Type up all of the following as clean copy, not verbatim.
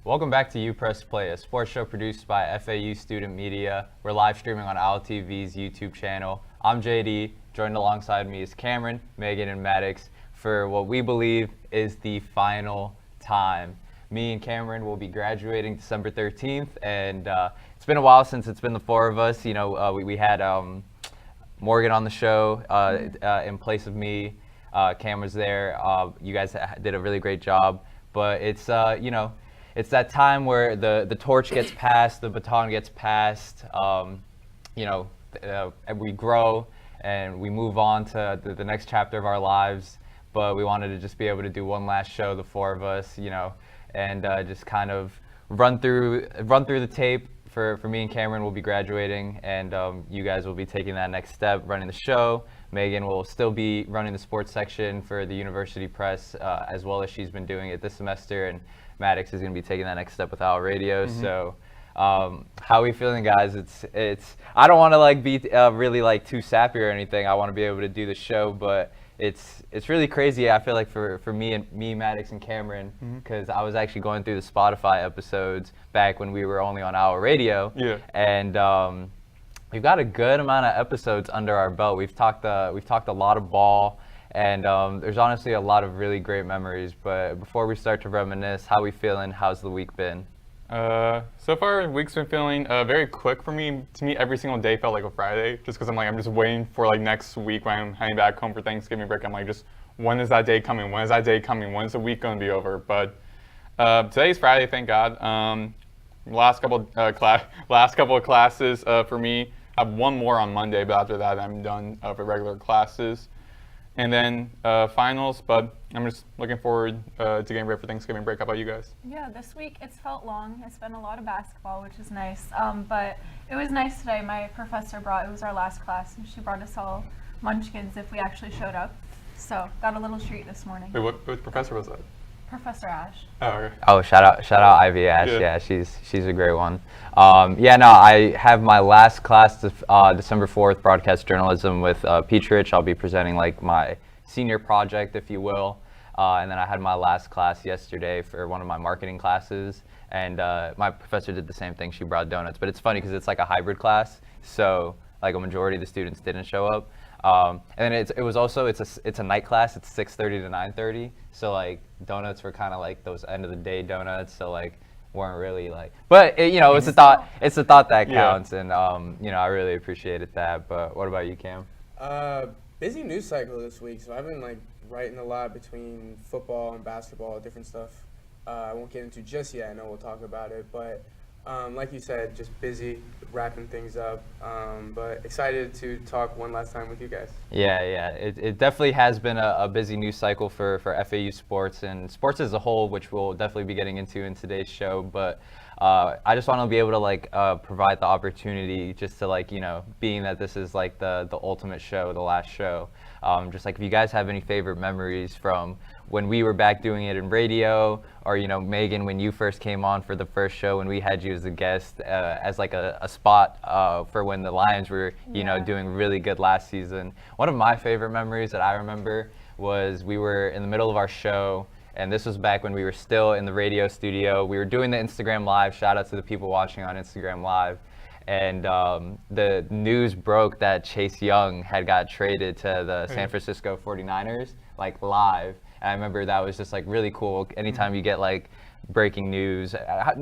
Welcome back to UPress Play, a sports show produced by FAU Student Media. We're live streaming on OwlTV's YouTube channel. I'm JD, joined alongside me is Cameron, Megan, and Maddox for what we believe is the final time. Me and Cameron will be graduating December 13th, and it's been a while since it's been the four of us. You know, we had Morgan on the show in place of me. Cam was there. You guys did a really great job, but it's, you know, it's that time where the torch gets passed, the baton gets passed, you know, and we grow and we move on to the next chapter of our lives. But we wanted to just be able to do one last show, the four of us, you know, and just kind of run through the tape. For me and Cameron will be graduating, and you guys will be taking that next step, running the show. Megan will still be running the sports section for the University Press, as well as she's been doing it this semester, and Maddox is going to be taking that next step with Owl Radio. Mm-hmm. So how are we feeling, guys? It's I don't want to like be really like too sappy or anything. I want to be able to do the show, but it's really crazy. I feel like for me, Maddox, and Cameron, because I was actually going through the Spotify episodes back when we were only on Owl Radio. Yeah. And we've got a good amount of episodes under our belt. We've talked a lot of ball. And there's honestly a lot of really great memories. But before we start to reminisce, how we feeling? How's the week been? So far, the week's been feeling very quick for me. To me, every single day felt like a Friday, just because I'm just waiting for like next week when I'm heading back home for Thanksgiving break. I'm like, just when is that day coming? When is that day coming? When is the week going to be over? But today's Friday, thank God. Last couple of classes for me. I have one more on Monday, but after that, I'm done for regular classes. And then finals, but I'm just looking forward to getting ready for Thanksgiving break. How about you guys? Yeah, this week it's felt long. It's been a lot of basketball, which is nice. But it was nice today. My professor it was our last class, and she brought us all munchkins if we actually showed up. So got a little treat this morning. Wait, what professor was that? Professor Ash. Oh, okay. Oh, shout out Ivy Ash. Yeah, she's a great one. Yeah, no, I have my last class December 4th, broadcast journalism with Petrich. I'll be presenting like my senior project, if you will. And then I had my last class yesterday for one of my marketing classes, and my professor did the same thing. She brought donuts, but it's funny because it's like a hybrid class, so like a majority of the students didn't show up. And then it's a night class. It's 6:30 to 9:30. So like donuts were kind of like those end of the day donuts. So like weren't really like, but you know, it's a thought. It's a thought that counts, and you know, I really appreciated that. But what about you, Cam? Busy news cycle this week, so I've been like writing a lot between football and basketball, different stuff. I won't get into just yet. I know we'll talk about it, but. Like you said, just busy wrapping things up, but excited to talk one last time with you guys. Yeah, it definitely has been a busy news cycle for FAU sports and sports as a whole, which we'll definitely be getting into in today's show. But I just want to be able to like provide the opportunity just to like, you know, being that this is like the ultimate show, the last show. Just like if you guys have any favorite memories from when we were back doing it in radio, or, you know, Megan, when you first came on for the first show, when we had you as a guest, as like a spot for when the Lions were, you know, doing really good last season. One of my favorite memories that I remember was we were in the middle of our show, and this was back when we were still in the radio studio. We were doing the Instagram Live. Shout out to the people watching on Instagram Live. And the news broke that Chase Young had got traded to the San Francisco 49ers, like live. And I remember that was just like really cool. Anytime you get like breaking news,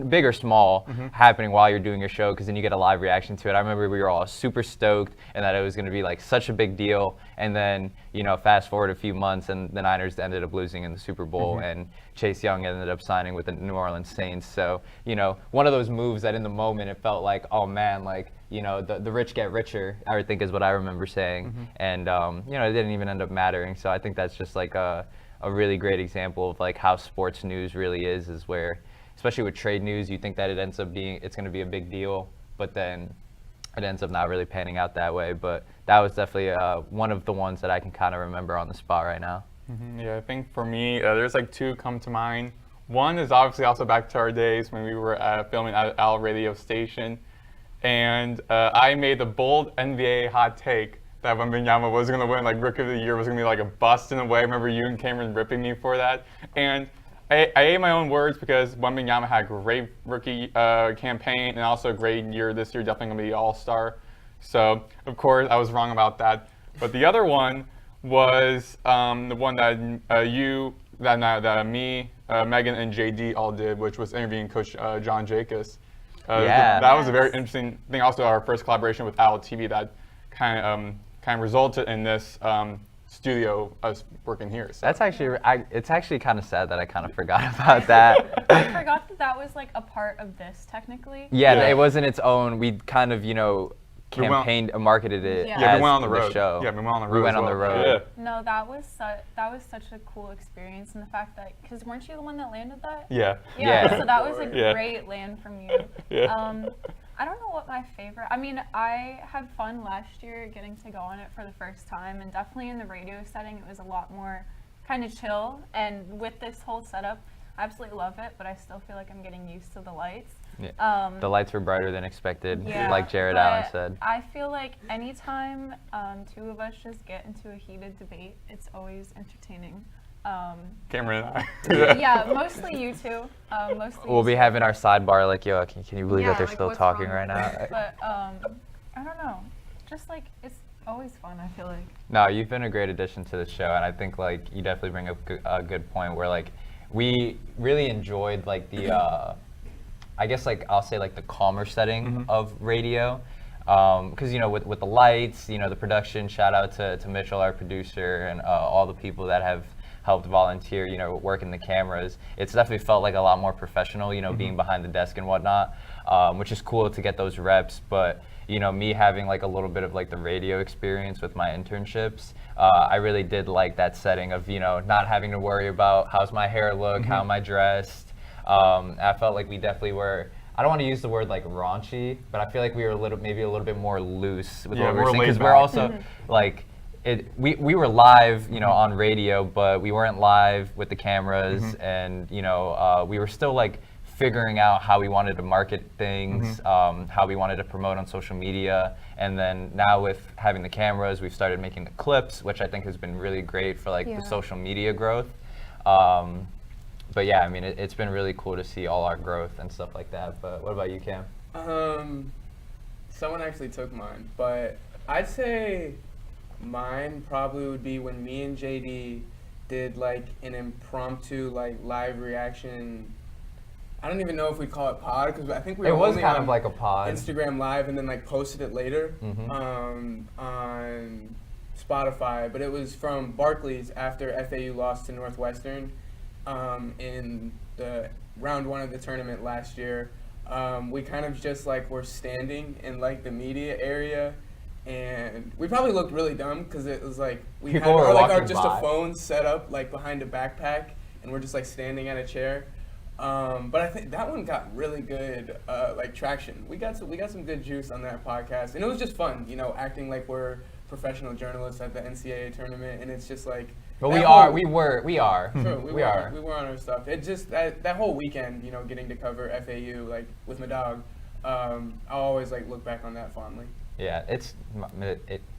big or small, happening while you're doing your show, because then you get a live reaction to it. I remember we were all super stoked and that it was going to be like such a big deal. And then, you know, fast forward a few months and the Niners ended up losing in the Super Bowl, and Chase Young ended up signing with the New Orleans Saints. So, you know, one of those moves that in the moment it felt like, oh man, like, you know, the rich get richer, I think is what I remember saying. And, you know, it didn't even end up mattering. So I think that's just like a really great example of like how sports news really is where, especially with trade news, you think that it ends up being, it's going to be a big deal, but then it ends up not really panning out that way. But that was definitely one of the ones that I can kind of remember on the spot right now. Yeah, I think for me, there's like two come to mind. One is obviously also back to our days when we were filming at Owl Radio Station, and I made the bold NBA hot take that Wembanyama was going to win, like Rookie of the Year, was going to be like a bust in a way. I remember you and Cameron ripping me for that, and I ate my own words because Wembanyama had a great rookie campaign and also a great year this year, definitely going to be All-Star. So, of course, I was wrong about that. But the other one was the one that me, Megan, and JD all did, which was interviewing Coach John Jacobs. That was a very interesting thing. Also, our first collaboration with OwlTV that kind of resulted in this studio, us working here. So. That's actually, it's actually kind of sad that I kind of forgot about that. I forgot that that was like a part of this technically. Yeah, it wasn't its own. We kind of, campaigned, marketed it as we went on the road. show. Yeah, we went on the road. We went on the road. Yeah. No, that was such a cool experience, and the fact that, because weren't you the one that landed that? Yeah. Yeah. So that was a Yeah. great land from you. Yeah. I don't know what my favorite. I mean, I had fun last year getting to go on it for the first time, and definitely in the radio setting, it was a lot more kind of chill. And with this whole setup, I absolutely love it, but I still feel like I'm getting used to the lights. Yeah. The lights were brighter than expected, Yeah, like Jared but Allen said. I feel like anytime two of us just get into a heated debate, it's always entertaining. Cameron and I. Yeah, mostly you two. We'll be having our sidebar like, yo, can you believe that they're like, still what's talking wrong right with now? it? But I don't know. Just like, it's always fun, I feel like. No, you've been a great addition to the show, and I think like you definitely bring up a good point where like we really enjoyed like the I guess like I'll say like the calmer setting of radio, because with the lights, the production. Shout out to Mitchell, our producer, and all the people that have helped volunteer, working the cameras. It's definitely felt like a lot more professional, being behind the desk and whatnot, which is cool to get those reps. But me having like a little bit of like the radio experience with my internships, I really did like that setting of not having to worry about how's my hair look, how am I dressed. I felt like we definitely were. I don't want to use the word like raunchy, but I feel like we were maybe a little bit more loose with what we were saying, because we're also like. We were live, on radio, but we weren't live with the cameras, and we were still like figuring out how we wanted to market things, how we wanted to promote on social media, and then now with having the cameras, we've started making the clips, which I think has been really great for like the social media growth. But yeah, I mean, it's been really cool to see all our growth and stuff like that. But what about you, Cam? Someone actually took mine, but I'd say mine probably would be when me and JD did like an impromptu like live reaction. I don't even know if we call it pod, because I think we were was only kind on of like a pod. Instagram live and then like posted it later on Spotify. But it was from Barclays after FAU lost to Northwestern in the round 1 of the tournament last year. We kind of just like were standing in like the media area. And we probably looked really dumb because it was like we had a phone set up like behind a backpack, and we're just like standing at a chair. But I think that one got really good like traction. We got some good juice on that podcast, and it was just fun, acting like we're professional journalists at the NCAA tournament, and it's just like. But we are. True, we were on our stuff. It just that whole weekend, getting to cover FAU like with my dog. I'll always like look back on that fondly. Yeah,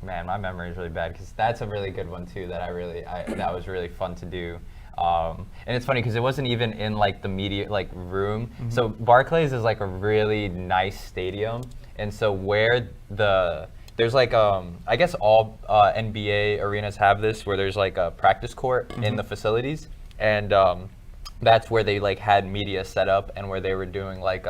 man, my memory is really bad, because that's a really good one too that that was really fun to do. And it's funny because it wasn't even in like the media like room. So Barclays is like a really nice stadium, and so where there's like I guess all NBA arenas have this, where there's like a practice court in the facilities, and that's where they like had media set up, and where they were doing like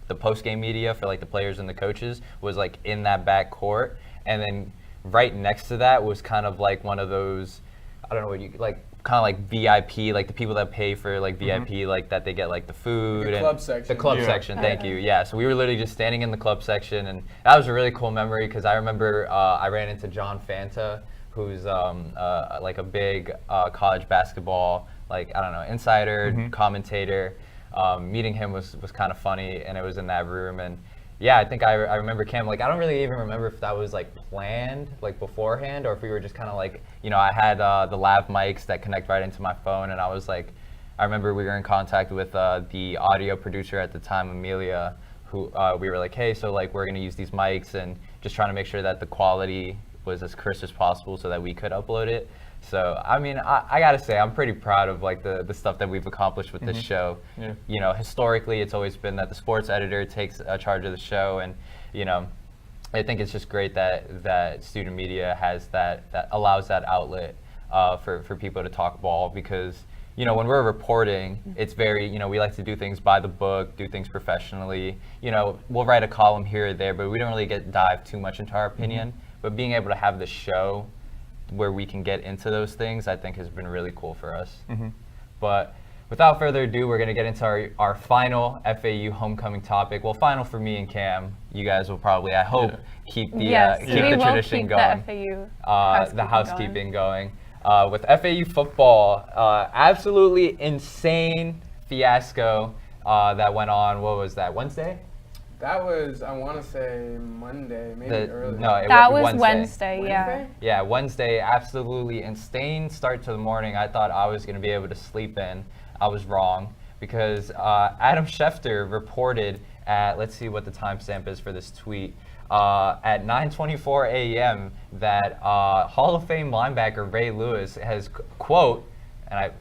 the post-game media for like the players and the coaches was like in that back court. And then right next to that was kind of like one of those, I don't know what you like, kind of like VIP, like the people that pay for like VIP, like that they get like the food the club section. The club section, thank you. Yeah, so we were literally just standing in the club section, and that was a really cool memory, because I remember I ran into John Fanta, who's like a big college basketball, like, I don't know, insider, commentator. Meeting him was kind of funny, and it was in that room, and yeah, I think I remember Cam, like, I don't really even remember if that was like planned like beforehand or if we were just kind of like, I had the lav mics that connect right into my phone, and I was like, I remember we were in contact with the audio producer at the time, Amelia, who we were like, hey, so like we're gonna use these mics and just trying to make sure that the quality was as crisp as possible so that we could upload it. So, I mean, I gotta say, I'm pretty proud of like the stuff that we've accomplished with this show. Yeah. Historically, it's always been that the sports editor takes charge of the show, and I think it's just great that student media has that allows that outlet for people to talk ball, because when we're reporting, it's very, we like to do things by the book, do things professionally. We'll write a column here or there, but we don't really dive too much into our opinion. But being able to have the show where we can get into those things, I think has been really cool for us. But without further ado, we're going to get into our final FAU homecoming topic. Well, final for me and Cam. You guys will probably, I hope, keep the tradition going. The housekeeping going. With FAU football, absolutely insane fiasco that went on. What was that, Wednesday? That was, I want to say Monday, maybe early. No, that was Wednesday, yeah. Yeah, Wednesday, absolutely insane start to the morning. I thought I was going to be able to sleep in. I was wrong, because Adam Schefter reported at, let's see what the timestamp is for this tweet, at 9:24 a.m. that Hall of Fame linebacker Ray Lewis has, quote, and I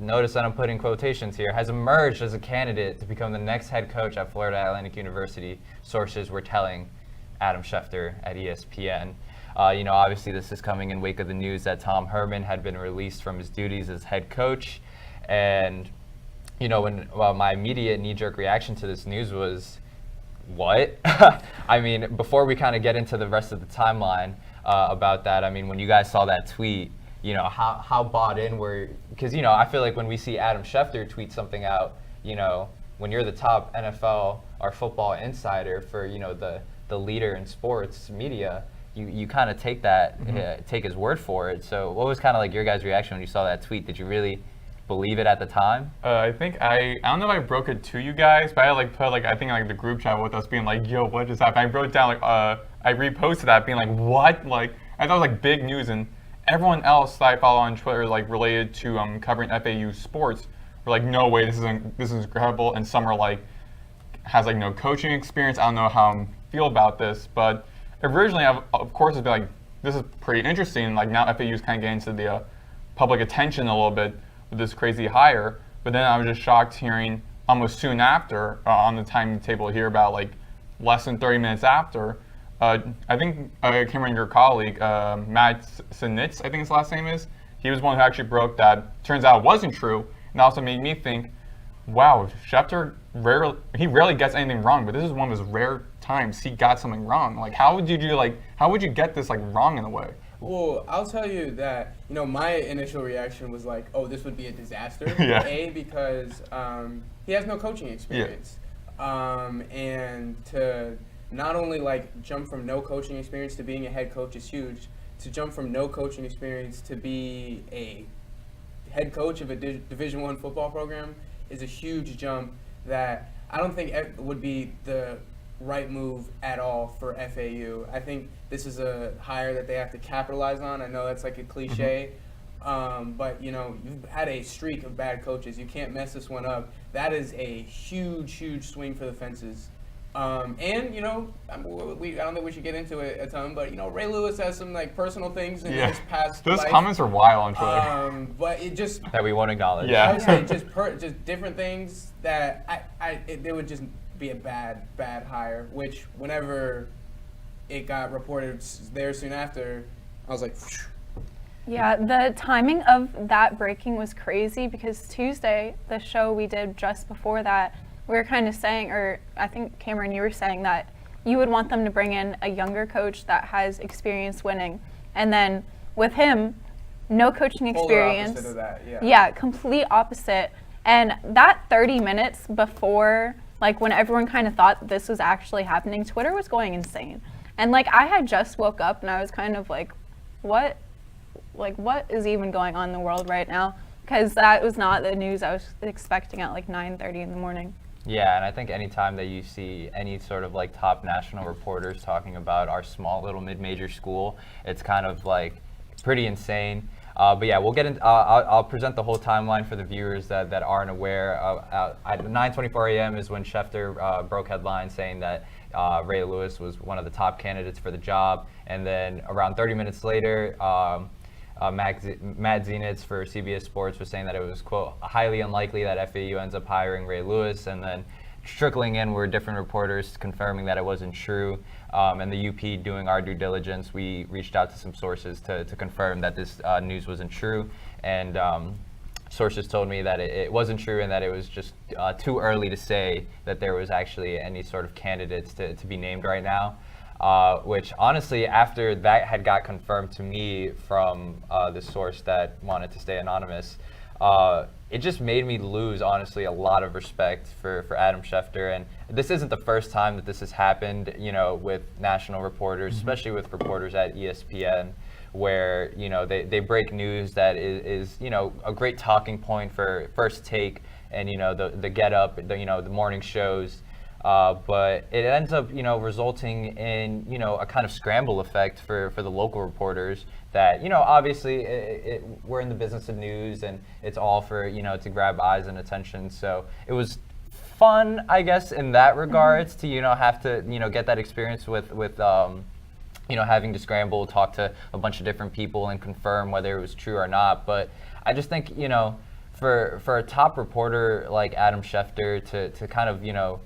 notice that I'm putting quotations here, has emerged as a candidate to become the next head coach at Florida Atlantic University, sources were telling Adam Schefter at ESPN. Obviously this is coming in wake of the news that Tom Herman had been released from his duties as head coach. And, when my immediate knee-jerk reaction to this news was, what? I mean, before we kind of get into the rest of the timeline about that, I mean, when you guys saw that tweet, how bought in were, because, I feel like when we see Adam Schefter tweet something out, when you're the top NFL or football insider for, the leader in sports media, you kind of take that, take his word for it. So what was kind of like your guys' reaction when you saw that tweet? Did you really believe it at the time? I think I don't know if I broke it to you guys, but I put I think the group chat with us being like, yo, what just happened? I wrote down I reposted that being like, what? Like, I thought it was like big news, and everyone else that I follow on Twitter related to covering FAU sports were like, no way, this is incredible. And some are like, has no coaching experience. I don't know how I feel about this, but originally, of course, it'd be like, this is pretty interesting. Like, now FAU's kind of getting to the public attention a little bit with this crazy hire. But then I was just shocked hearing almost soon after on the timetable here about less than 30 minutes after. I think I can't remember your colleague, Matt Sinitz, I think his last name is. He was one who actually broke that. Turns out it wasn't true, and also made me think, wow, Schefter rarely gets anything wrong, but this is one of his rare times he got something wrong. Like, how would you get this wrong in a way? Well, I'll tell you that, my initial reaction was like, oh, this would be a disaster. Yeah. Because he has no coaching experience. Yeah. And to not only jump from no coaching experience to being a head coach is huge. To jump from no coaching experience to be a head coach of a Division I football program is a huge jump that I don't think would be the right move at all for FAU. I think this is a hire that they have to capitalize on. I know that's a cliche, but you've had a streak of bad coaches. You can't mess this one up. That is a huge swing for the fences. And I don't think we should get into it a ton, but Ray Lewis has some personal things in his past Those life. comments are wild on Twitter. But it just that we won't acknowledge. Yeah. I would say just different things that it would just be a bad hire. Which whenever it got reported there soon after, I was like, phew. Yeah, the timing of that breaking was crazy because Tuesday, the show we did just before that, we were kind of saying, or I think Cameron, you were saying that you would want them to bring in a younger coach that has experience winning. And then with him, no coaching experience. Polar opposite of that, yeah. Yeah, complete opposite. And that 30 minutes before, when everyone kind of thought this was actually happening, Twitter was going insane. And I had just woke up and I was kind of like, what is even going on in the world right now? Because that was not the news I was expecting at 9:30 in the morning. Yeah, and I think anytime that you see any sort of like top national reporters talking about our small little mid-major school, it's kind of like pretty insane. But yeah, we'll get into. I'll present the whole timeline for the viewers that aren't aware. At 9:24 a.m. is when Schefter broke headlines saying that Ray Lewis was one of the top candidates for the job, and then around 30 minutes later. Matt Zenitz for CBS Sports was saying that it was, quote, highly unlikely that FAU ends up hiring Ray Lewis, and then trickling in were different reporters confirming that it wasn't true. And the UP doing our due diligence, we reached out to some sources to confirm that this news wasn't true. And sources told me that it wasn't true and that it was just too early to say that there was actually any sort of candidates to be named right now. Which honestly, after that had got confirmed to me from the source that wanted to stay anonymous, it just made me lose, honestly, a lot of respect for Adam Schefter. And this isn't the first time that this has happened, you know, with national reporters, especially with reporters at ESPN, where, you know, they break news that is, you know, a great talking point for First Take and, you know, the Get Up, the morning shows. But it ends up, you know, resulting in, you know, a kind of scramble effect for the local reporters that, you know, obviously we're in the business of news and it's all for, you know, to grab eyes and attention. So it was fun, I guess, in that regards to, you know, have to, you know, get that experience with you know, having to scramble, talk to a bunch of different people and confirm whether it was true or not. But I just think, you know, for a top reporter like Adam Schefter to kind of, you know,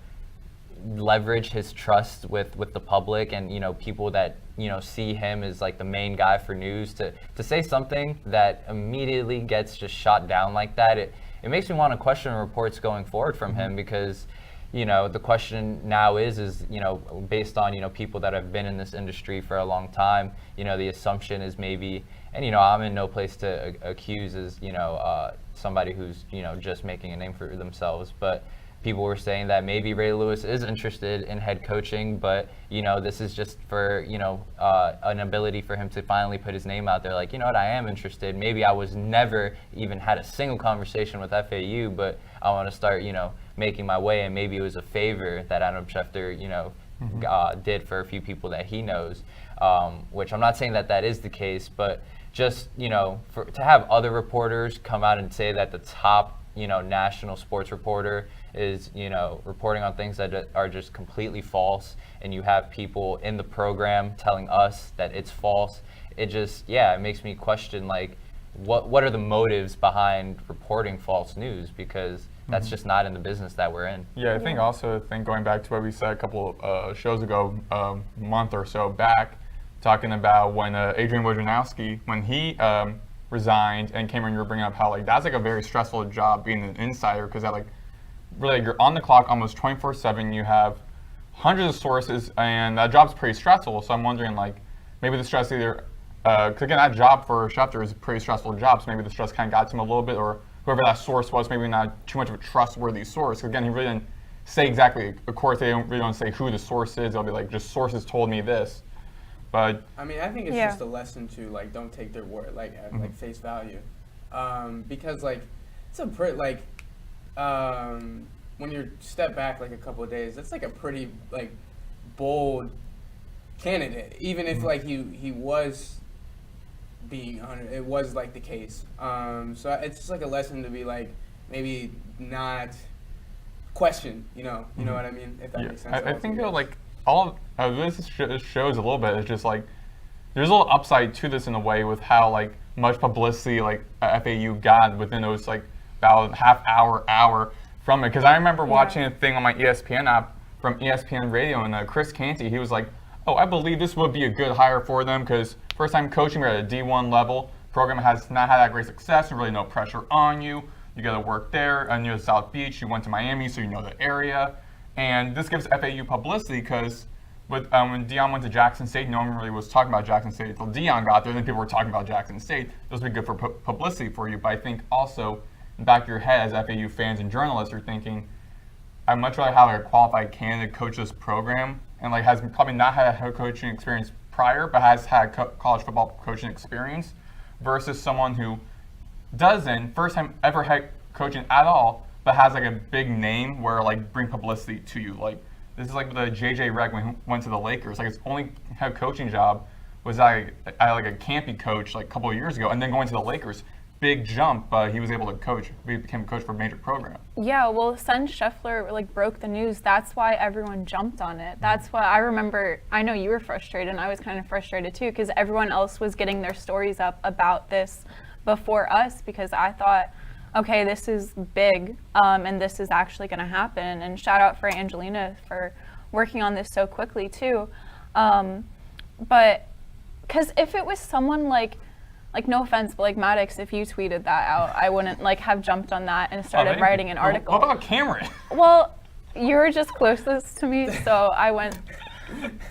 leverage his trust with the public and, you know, people that, you know, see him as like the main guy for news to say something that immediately gets just shot down like that, it makes me want to question reports going forward from him, because, you know, the question now is, you know, based on, you know, people that have been in this industry for a long time, you know, the assumption is maybe, and, you know, I'm in no place to accuse as, you know, somebody who's, you know, just making a name for themselves, but people were saying that maybe Ray Lewis is interested in head coaching, but, you know, this is just for, you know, an ability for him to finally put his name out there. Like, you know what, I am interested. Maybe I was never even had a single conversation with FAU, but I want to start, you know, making my way. And maybe it was a favor that Adam Schefter, you know, did for a few people that he knows, which I'm not saying that that is the case, but just, you know, to have other reporters come out and say that the top, you know, national sports reporter is, you know, reporting on things that are just completely false, and you have people in the program telling us that it's false. It just, yeah, it makes me question, like, what are the motives behind reporting false news, because that's just not in the business that we're in. Yeah, I think going back to what we said a couple of shows ago, a month or so back, talking about when Adrian Wojnarowski, when he resigned, and Cameron, you were bringing up how, like, that's like a very stressful job being an insider, because that, like, really, you're on the clock almost 24/7. You have hundreds of sources, and that job's pretty stressful. So I'm wondering, like, maybe the stress either, because again, that job for Schefter is a pretty stressful job. So maybe the stress kind of got to him a little bit, or whoever that source was, maybe not too much of a trustworthy source. Again, he really didn't say exactly. Of course, they really don't say who the source is. They'll be like, just sources told me this. But I mean, I think it's just a lesson to, like, don't take their word like at like face value, because, like, it's a pretty, like, when you step back like a couple of days, that's like a pretty, like, bold candidate, even if like he was being honored, it was like the case. So it's just like a lesson to be like, maybe not question, you know what I mean, if that makes sense. I think though, like, all of this shows a little bit is just like there's a little upside to this in a way with how, like, much publicity, like, FAU got within those, like, about hour from it. Because I remember watching a thing on my ESPN app from ESPN Radio, and Chris Canty, he was like, oh, I believe this would be a good hire for them, because first time coaching, we're at a D1 level. Program has not had that great success, and really no pressure on you. You got to work there near South Beach. You went to Miami, so you know the area. And this gives FAU publicity, because when Deion went to Jackson State, no one really was talking about Jackson State until Deion got there. Then people were talking about Jackson State. Those would be good for publicity for you. But I think also, in the back of your head as FAU fans and journalists, you're thinking, I'd much rather have a qualified candidate coach this program, and, like, has probably not had a head coaching experience prior, but has had college football coaching experience, versus someone who doesn't, first time ever head coaching at all, but has like a big name where like bring publicity to you. Like this is like the JJ Redick when he went to the Lakers. Like his only head coaching job was like a campy coach like a couple of years ago, and then going to the Lakers. Big jump, but he was able to coach. He became a coach for a major program. Yeah, well, since Scheffler like broke the news, that's why everyone jumped on it. That's why I remember. I know you were frustrated, and I was kind of frustrated too, because everyone else was getting their stories up about this before us. Because I thought, okay, this is big, and this is actually going to happen. And shout out for Angelina for working on this so quickly too. But because if it was someone like no offense, but like Maddox, if you tweeted that out, I wouldn't like have jumped on that and started writing an article. What about Cameron? Well, you were just closest to me, so I went,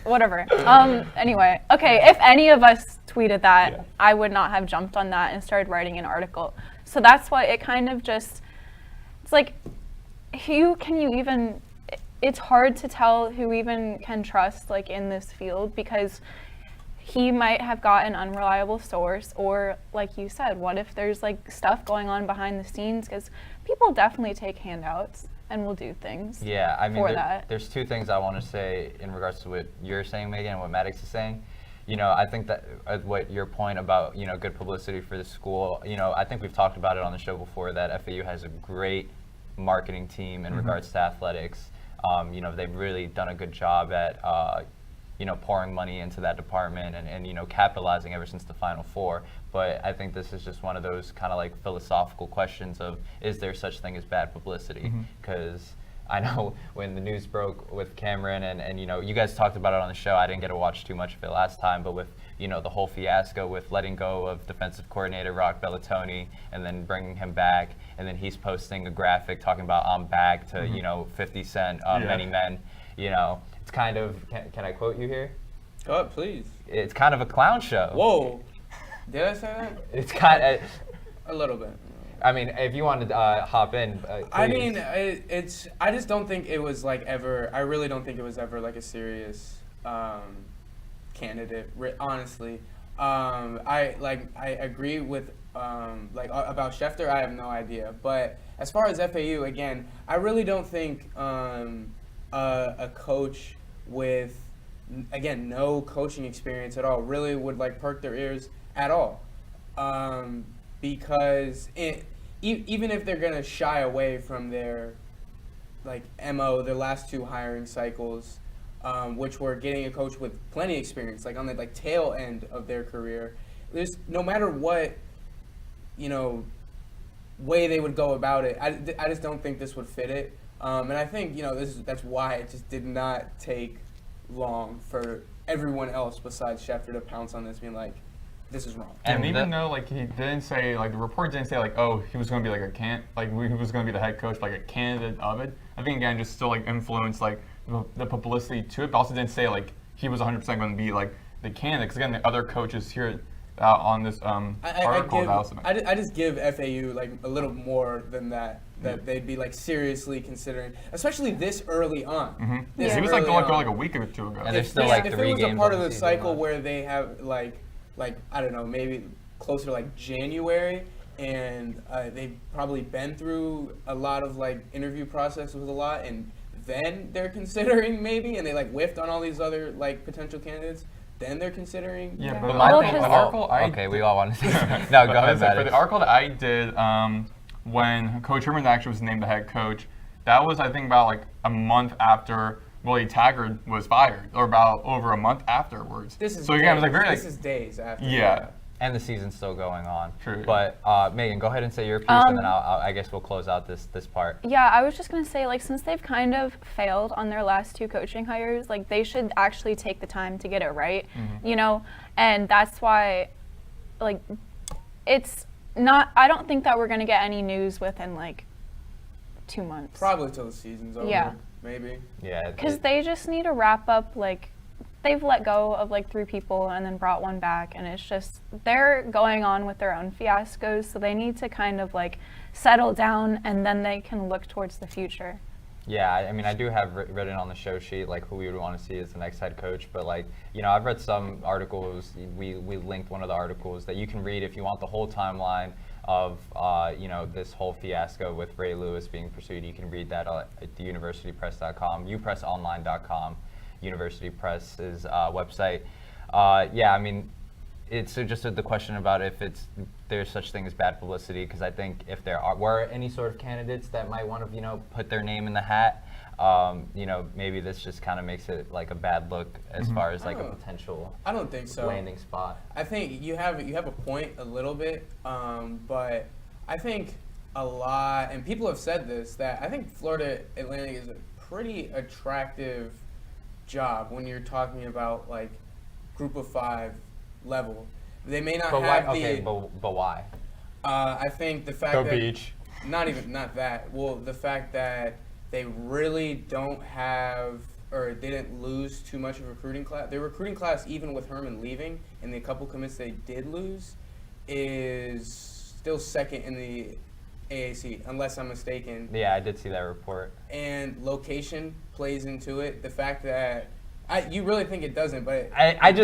whatever. Anyway, okay, if any of us tweeted that, I would not have jumped on that and started writing an article. So that's why it kind of just, it's like, it's hard to tell who even can trust like in this field, because he might have got an unreliable source, or like you said, what if there's like stuff going on behind the scenes, because people definitely take handouts and will do things. Yeah, I mean, that. There's two things I want to say in regards to what you're saying, Megan, and what Maddox is saying. You know, I think that what your point about, you know, good publicity for the school, you know, I think we've talked about it on the show before, that FAU has a great marketing team in regards to athletics. You know, they've really done a good job at, you know, pouring money into that department and you know, capitalizing ever since the Final Four. But I think this is just one of those kind of like philosophical questions of, is there such thing as bad publicity? Because I know when the news broke with Cameron and you know, you guys talked about it on the show, I didn't get to watch too much of it last time, but with, you know, the whole fiasco with letting go of defensive coordinator Rock Bellatoni and then bringing him back, and then he's posting a graphic talking about I'm back to, you know, 50 Cent, many men, you know. It's kind of, can I quote you here? Go ahead, please. It's kind of a clown show. Whoa. Did I say that? It's kind of... A little bit. I mean, if you wanted to hop in, please. I mean, I just don't think it was like ever, I really don't think it was ever like a serious candidate, honestly. I agree with, about Schefter, I have no idea. But as far as FAU, again, I really don't think a coach with, again, no coaching experience at all really would like perk their ears at all, because even if they're gonna shy away from their like MO, their last two hiring cycles, which were getting a coach with plenty of experience, like on the like tail end of their career, there's no matter what, you know, way they would go about it, I just don't think this would fit it. And I think, you know, that's why it just did not take long for everyone else besides Schefter to pounce on this, being like, this is wrong. And even though like he didn't say, like the report didn't say like, oh, he was going to be like he was going to be the head coach, like a candidate of it. I think again just still like influenced like the publicity to it, but also didn't say like he was 100% going to be like the candidate. Because again, the other coaches here on this article I just give FAU like a little more than that they'd be like seriously considering, especially this early on. He was like going like a week or two ago. And there's still like 3 games. If it was a part of the cycle where they have like I don't know, maybe closer to like January, and they've probably been through a lot of like interview processes with a lot, and then they're considering maybe, and they like whiffed on all these other like potential candidates. Then they're considering. Yeah, but my thing, the article okay, we all want to. No, go ahead. For the article that I did, when Coach Herman actually was named the head coach, that was I think about like a month after Willie Taggart was fired, or about over a month afterwards. This is so again, it was like very. This is days after. Yeah. And the season's still going on. True. But Megan, go ahead and say your piece, and then I guess we'll close out this part. Yeah, I was just gonna say, like, since they've kind of failed on their last 2 coaching hires, like they should actually take the time to get it right, you know. And that's why, like, it's not. I don't think that we're gonna get any news within like 2 months. Probably till the season's over. Yeah. Maybe. Yeah. Because they just need to wrap up like. They've let go of like 3 people and then brought 1 back, and it's just they're going on with their own fiascos, so they need to kind of like settle down, and then they can look towards the future. Yeah, I mean, I do have written on the show sheet like who we would want to see as the next head coach, but like, you know, I've read some articles. We linked one of the articles that you can read if you want the whole timeline of this whole fiasco with Ray Lewis being pursued. You can read that at the universitypress.com, upressonline.com, University Press's website. I mean, it's just the question about if there's such thing as bad publicity, because I think if there were any sort of candidates that might want to put their name in the hat, maybe this just kind of makes it like a bad look as far as like a potential. I don't think so. Landing spot. I think you have a point a little bit, but I think a lot, and people have said this, that I think Florida Atlantic is a pretty attractive job when you're talking about like Group of 5 level. They may not have but why? I think the fact Go that Beach. not that. Well, the fact that they really don't have, or they didn't lose too much of a recruiting class. Their recruiting class, even with Herman leaving, and the couple commits they did lose, is still second in the AAC, unless I'm mistaken. Yeah, I did see that report. And location plays into it. The fact that you really think it doesn't, but I'm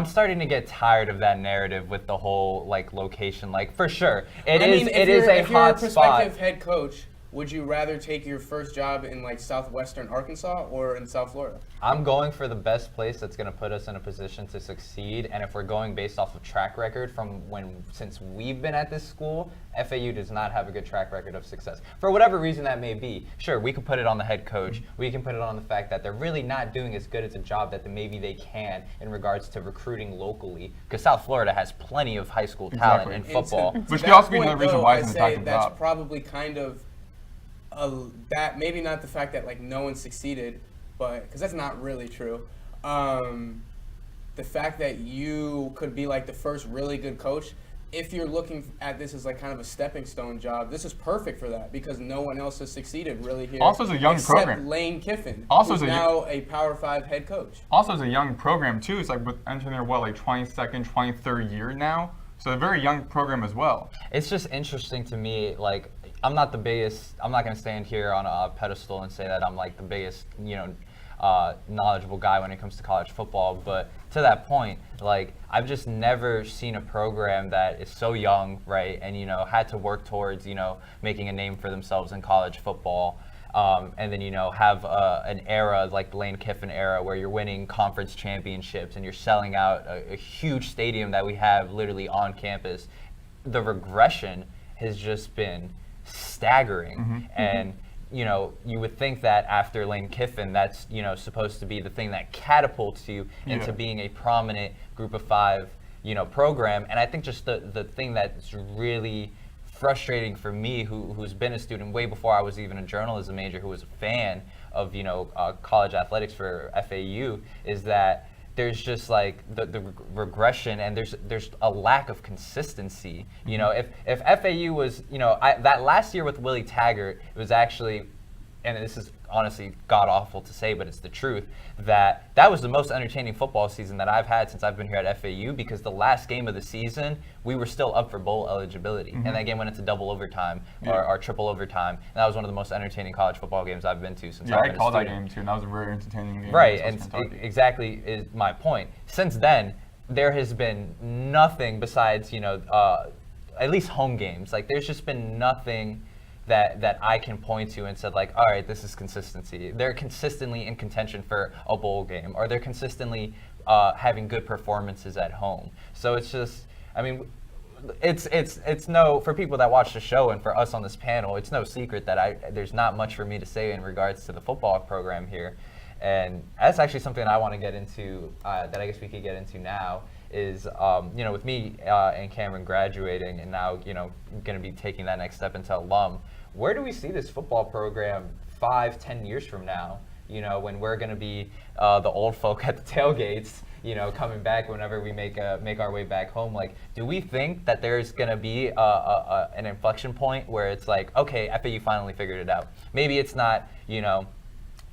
starting to get tired of that narrative with the whole like location. Like for sure, it is a hot spot. If you're a prospective head coach, would you rather take your first job in like southwestern Arkansas or in South Florida? I'm going for the best place that's going to put us in a position to succeed. And if we're going based off of track record from since we've been at this school, FAU does not have a good track record of success. For whatever reason that may be. Sure, we can put it on the head coach. We can put it on the fact that they're really not doing as good as a job that maybe they can in regards to recruiting locally. Because South Florida has plenty of high school talent in football. Which could also be another reason why it's an attractive that's job. probably kind of that, maybe not the fact that like no one succeeded, but because that's not really true. The fact that you could be like the first really good coach, if you're looking at this as like kind of a stepping stone job, this is perfect for that because no one else has succeeded really here. Also, as a young except program. Lane Kiffin, Also, who's now a Power 5 head coach. Also, as a young program too, it's like entering their 22nd, 23rd year now. So a very young program as well. It's just interesting to me, like, I'm not going to stand here on a pedestal and say that I'm like the biggest, knowledgeable guy when it comes to college football. But to that point, like, I've just never seen a program that is so young, right, and, had to work towards, making a name for themselves in college football. And then, have an era like the Lane Kiffin era where you're winning conference championships and you're selling out a huge stadium that we have literally on campus. The regression has just been staggering. And, you would think that after Lane Kiffin, that's, supposed to be the thing that catapults you into being a prominent Group of 5, program. And I think just the thing that's really frustrating for me, who's been a student way before I was even a journalism major, who was a fan of college athletics for FAU, is that there's just like the regression and there's a lack of consistency. If FAU was that last year with Willie Taggart, it was actually, and this is honestly god awful to say, but it's the truth, that was the most entertaining football season that I've had since I've been here at FAU, because the last game of the season we were still up for bowl eligibility, and that game went into double overtime or triple overtime, and that was one of the most entertaining college football games I've been to since I've been a student. I called that game too, and that was a very entertaining game. Right, and exactly is my point. Since then, there has been nothing besides at least home games. Like, there's just been nothing that I can point to and said, like, all right, this is consistency. They're consistently in contention for a bowl game, or they're consistently having good performances at home. So it's just, I mean, it's no, for people that watch the show and for us on this panel, it's no secret that there's not much for me to say in regards to the football program here. And that's actually something I want to get into, that I guess we could get into now, is, with me and Cameron graduating and now, going to be taking that next step into alum, where do we see this football program 5-10 years from now? When we're going to be the old folk at the tailgates, coming back whenever we make our way back home. Like, do we think that there's going to be an inflection point where it's like, okay, FAU finally figured it out? Maybe it's not,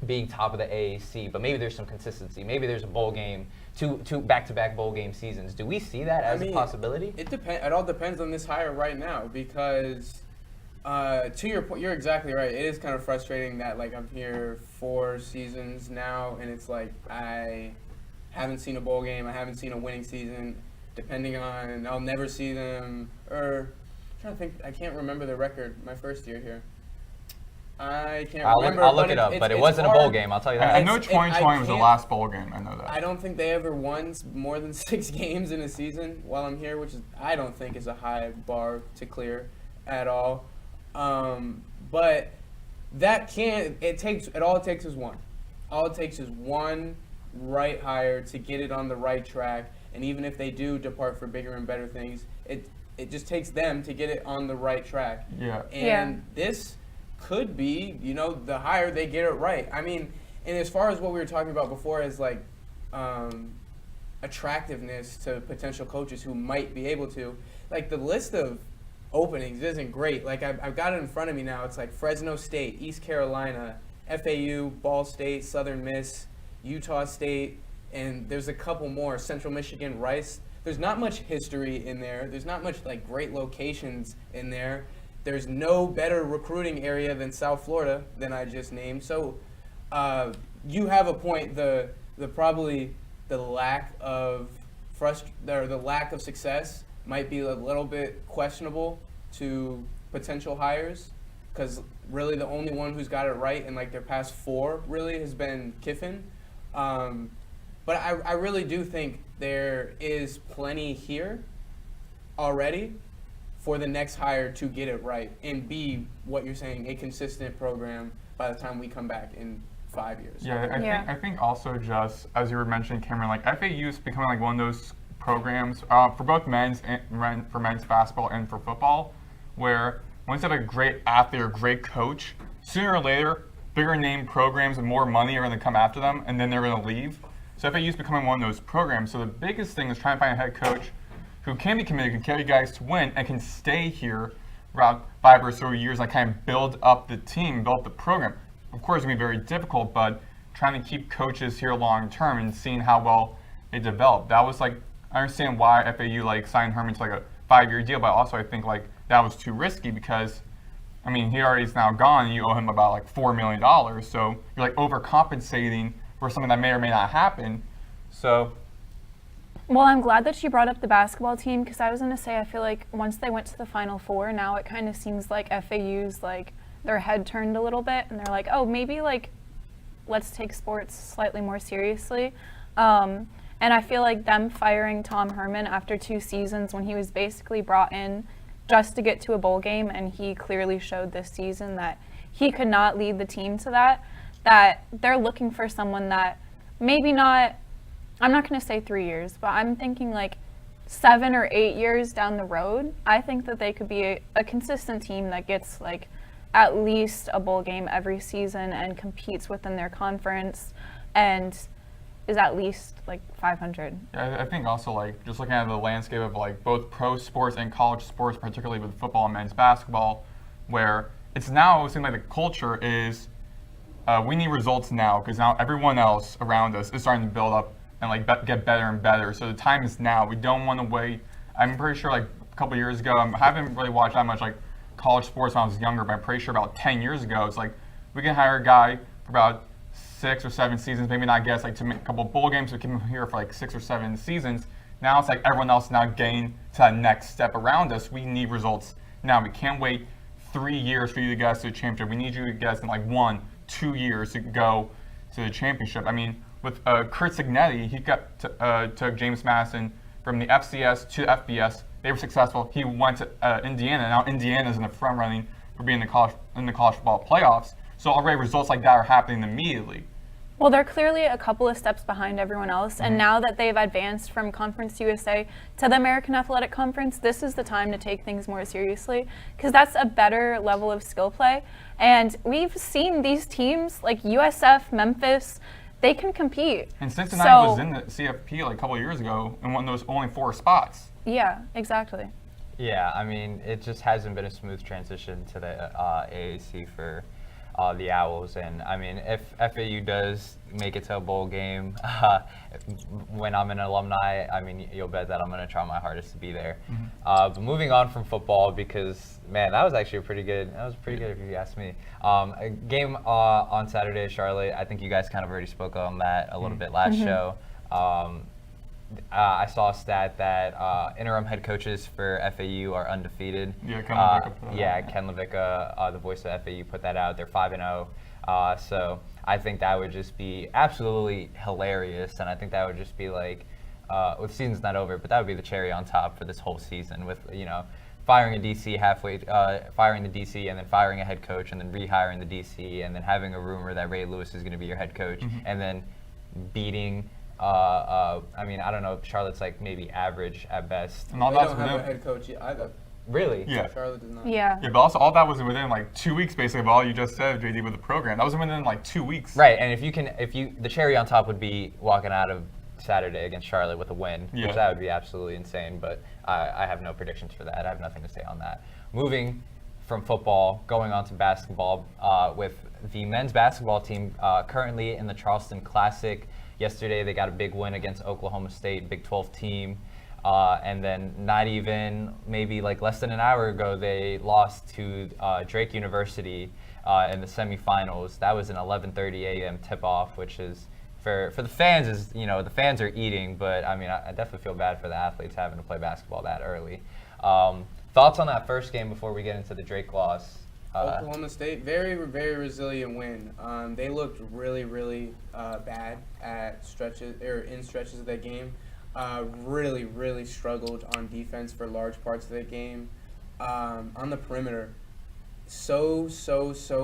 being top of the AAC, but maybe there's some consistency. Maybe there's a bowl game, two back-to-back bowl game seasons. Do we see that as a possibility? It all depends on this hire right now, because to your point, you're exactly right. It is kind of frustrating that, like, I'm here 4 seasons now, and it's like I haven't seen a bowl game. I haven't seen a winning season. depending on, I'll never see them, or I'm trying to think, I can't remember the record my first year here. I can't remember. I'll look it up, but it wasn't a bowl game, I'll tell you that. I know 2020 was the last bowl game, I know that. I don't think they ever won more than 6 games in a season while I'm here, which is, I don't think is a high bar to clear at all. But that all it takes is one. All it takes is one right hire to get it on the right track, and even if they do depart for bigger and better things, it just takes them to get it on the right track. Yeah. And this could be, the higher they get it right. I mean, and as far as what we were talking about before as like attractiveness to potential coaches who might be able to, like the list of openings isn't great. Like I've got it in front of me now. It's like Fresno State, East Carolina, FAU, Ball State, Southern Miss, Utah State, and there's a couple more, Central Michigan, Rice. There's not much history in there. There's not much like great locations in there. There's no better recruiting area than South Florida than I just named. So you have a point. The probably the lack of the lack of success might be a little bit questionable to potential hires, because really the only one who's got it right in like their past 4 really has been Kiffin. But I really do think there is plenty here already for the next hire to get it right and be what you're saying, a consistent program by the time we come back in 5 years. Yeah, I think also just as you were mentioning, Cameron, like FAU is becoming like one of those programs for both men's basketball and for football, where once you have a great athlete or great coach, sooner or later, bigger name programs with more money are going to come after them, and then they're going to leave. So FAU is becoming one of those programs. So the biggest thing is trying to find a head coach who can be committed, can carry guys to win, and can stay here for about 5 or so years and kind of build up the team, build up the program. Of course, it's going to be very difficult, but trying to keep coaches here long term and seeing how well they develop. That was like, I understand why FAU like signed Herman to like a 5-year deal, but also I think like that was too risky because, I mean, he already is now gone and you owe him about like $4 million. So you're like overcompensating for something that may or may not happen. So. Well, I'm glad that you brought up the basketball team, because I was going to say, I feel like once they went to the Final Four, now it kind of seems like FAU's like their head turned a little bit and they're like, oh, maybe like let's take sports slightly more seriously. And I feel like them firing Tom Herman after 2 seasons when he was basically brought in just to get to a bowl game, and he clearly showed this season that he could not lead the team to that they're looking for someone that maybe not, I'm not going to say 3 years, but I'm thinking like 7 or 8 years down the road, I think that they could be a consistent team that gets like at least a bowl game every season and competes within their conference and is at least like 500. Yeah, I think also like just looking at the landscape of like both pro sports and college sports, particularly with football and men's basketball, where it's now it seems like the culture is we need results now, because now everyone else around us is starting to build up and like get better and better. So the time is now. We don't want to wait. I'm pretty sure like a couple years ago, I haven't really watched that much like college sports when I was younger, but I'm pretty sure about 10 years ago, it's like we can hire a guy for about 6 or 7 seasons, maybe not guess like to make a couple bowl games, we keep him here for like 6 or 7 seasons. Now it's like everyone else now getting to that next step around us. We need results now. We can't wait 3 years for you to get us to the championship. We need you to get us in like 1-2 years to go to the championship. I mean, with Kurt Signetti, he took James Madison from the FCS to FBS. They were successful. He went to Indiana. Now Indiana's in the front running for being in the college football playoffs. So already results like that are happening immediately. Well, they're clearly a couple of steps behind everyone else, and now that they've advanced from Conference USA to the American Athletic Conference, this is the time to take things more seriously, because that's a better level of skill play. And we've seen these teams like USF, Memphis, they can compete. And Cincinnati was in the CFP like a couple of years ago and won those only 4 spots. Yeah, exactly. Yeah, I mean, it just hasn't been a smooth transition to the AAC for the Owls, and I mean, if FAU does make it to a bowl game, when I'm an alumni, I mean, you'll bet that I'm going to try my hardest to be there. But moving on from football, because man, that was actually pretty good if you ask me. A game on Saturday, Charlotte. I think you guys kind of already spoke on that a little bit last show. I saw a stat that interim head coaches for FAU are undefeated. Yeah, Ken Levicka put that out. Ken Levicka, the voice of FAU, put that out. They're 5-0. So I think that would just be absolutely hilarious, and I think that would just be like, well, the season's not over, but that would be the cherry on top for this whole season with, firing a DC firing the DC and then firing a head coach and then rehiring the DC and then having a rumor that Ray Lewis is going to be your head coach and then beating, I don't know, Charlotte's like maybe average at best. And all They that's don't have a within, head coach either. Really? Yeah. Charlotte does not. Yeah. Yeah, but also all that was within like 2 weeks basically of all you just said, JD, with the program. That was within like 2 weeks. Right, and the cherry on top would be walking out of Saturday against Charlotte with a win, Yeah. which that would be absolutely insane, but I have no predictions for that. I have nothing to say on that. Moving from football, going on to basketball, with the men's basketball team currently in the Charleston Classic. Yesterday they got a big win against Oklahoma State, Big 12 team. And then not even maybe like less than an hour ago, they lost to Drake University in the semifinals. That was an 11:30 a.m. tip-off, which is for the fans is the fans are eating, but I mean I definitely feel bad for the athletes having to play basketball that early. Thoughts on that first game before we get into the Drake loss? Oklahoma State, very, very resilient win. They looked really, really bad at in stretches of that game. Really, really struggled on defense for large parts of that game. On the perimeter, so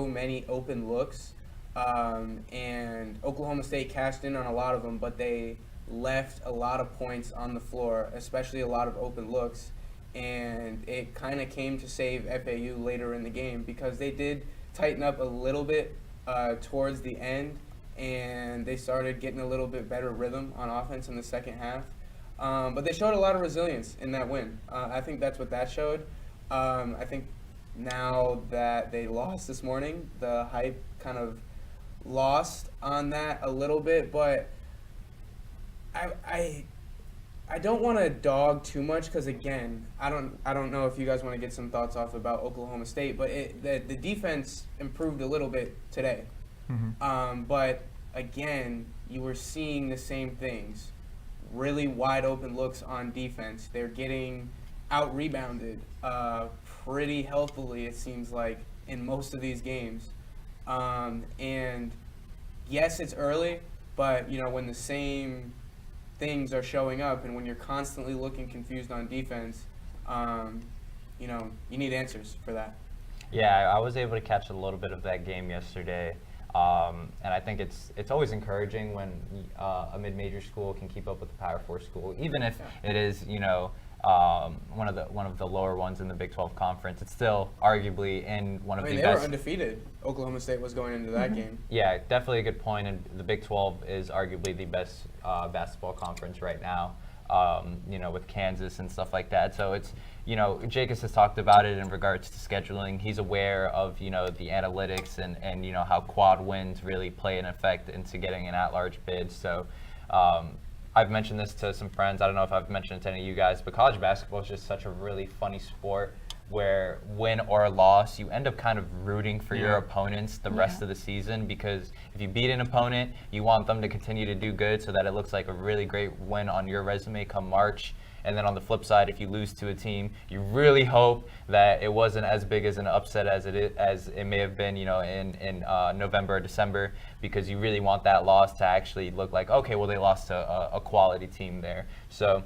many open looks, and Oklahoma State cashed in on a lot of them, but they left a lot of points on the floor, especially a lot of open looks, and it kind of came to save FAU later in the game because they did tighten up a little bit towards the end, and they started getting a little bit better rhythm on offense in the second half. But they showed a lot of resilience in that win. I think that's what that showed. I think now that they lost this morning, the hype kind of lost on that a little bit, but I don't want to dog too much because again, I don't know if you guys want to get some thoughts off about Oklahoma State, but the defense improved a little bit today. But again, you were seeing the same things. Really wide open looks on defense. They're getting out rebounded pretty healthily, it seems like, in most of these games. And yes, it's early, but when the same things are showing up and when you're constantly looking confused on defense, you need answers for that. Yeah, I was able to catch a little bit of that game yesterday. And I think it's always encouraging when a mid-major school can keep up with the Power 4 school, even if it is one of the lower ones in the Big 12 conference. It's still arguably in one of the they best. were undefeated. Oklahoma State was going into that game. Yeah, definitely a good point. And the Big 12 is arguably the best basketball conference right now. With Kansas and stuff like that. So it's, Jacobs has talked about it in regards to scheduling. He's aware of, the analytics and how quad wins really play an effect into getting an at-large bid. So I've mentioned this to some friends. I don't know if I've mentioned it to any of you guys, but college basketball is just such a really funny sport where win or loss, you end up kind of rooting for your opponents the rest of the season, because if you beat an opponent, you want them to continue to do good so that it looks like a really great win on your resume come March. And then on the flip side, if you lose to a team, you really hope that it wasn't as big as an upset as it may have been, in November or December, because you really want that loss to actually look like, okay, well, they lost to a quality team there. So,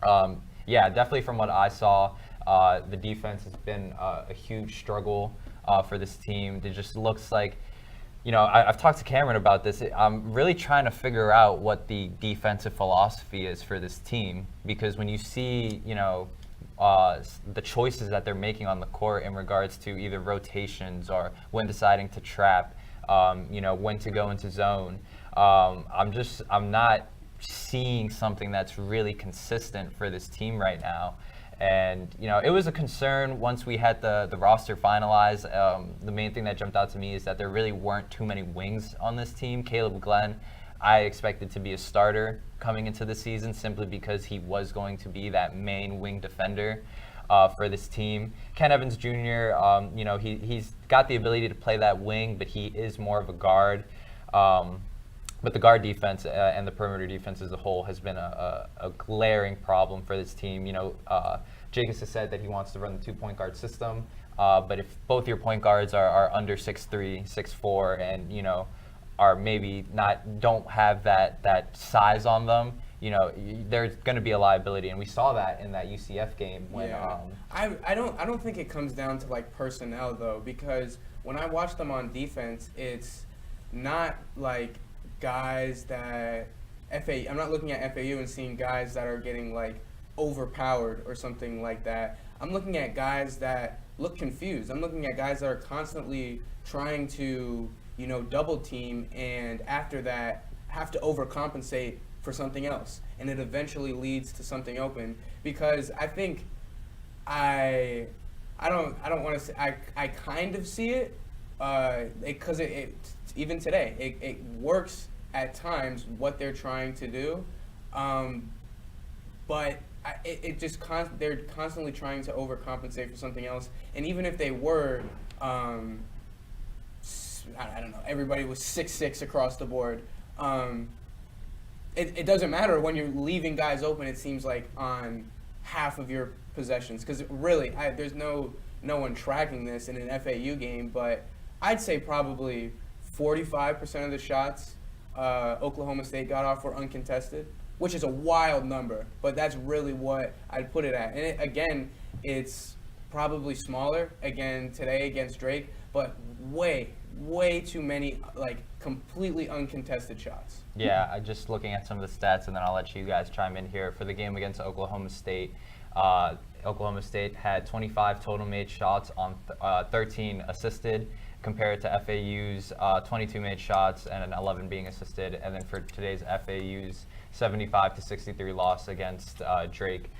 definitely from what I saw, the defense has been a huge struggle for this team. It just looks like, I've talked to Cameron about this. I'm really trying to figure out what the defensive philosophy is for this team, because when you see, the choices that they're making on the court in regards to either rotations or when deciding to trap, when to go into zone, I'm not seeing something that's really consistent for this team right now. And, it was a concern once we had the roster finalized. The main thing that jumped out to me is that there really weren't too many wings on this team. Caleb Glenn, I expected to be a starter coming into the season simply because he was going to be that main wing defender for this team. Ken Evans Jr., he's got the ability to play that wing, but he is more of a guard. But the guard defense and the perimeter defense as a whole has been a glaring problem for this team. Jacobs has said that he wants to run the 2-point guard system, but if both your point guards are under 6'3", 6'4", and are maybe don't have that size on them, there's going to be a liability, and we saw that in that UCF game when. Yeah. I don't think it comes down to like personnel though, because when I watch them on defense, it's not like guys that I'm not looking at FAU and seeing guys that are getting like overpowered or something like that. I'm looking at guys that look confused. I'm looking at guys that are constantly trying to, double team, and after that have to overcompensate for something else, and it eventually leads to something open. Because I think I don't want to say I kind of see it because it even today it works at times what they're trying to do, but they're constantly trying to overcompensate for something else. And even if they were, I don't know, everybody was 6'6" across the board. It doesn't matter when you're leaving guys open. It seems like on half of your possessions, because really, there's no one tracking this in an FAU game, but I'd say probably 45% of the shots Oklahoma State got off were uncontested, which is a wild number, but that's really what I'd put it at. And again, it's probably smaller again today against Drake, but way too many like completely uncontested shots. Yeah, I just looking at some of the stats, and then I'll let you guys chime in here. For the game against Oklahoma State, Oklahoma State had 25 total made shots on 13 assisted, compared to FAU's 22 made shots and 11 being assisted. And then for today's FAU's 75-63 loss against Drake,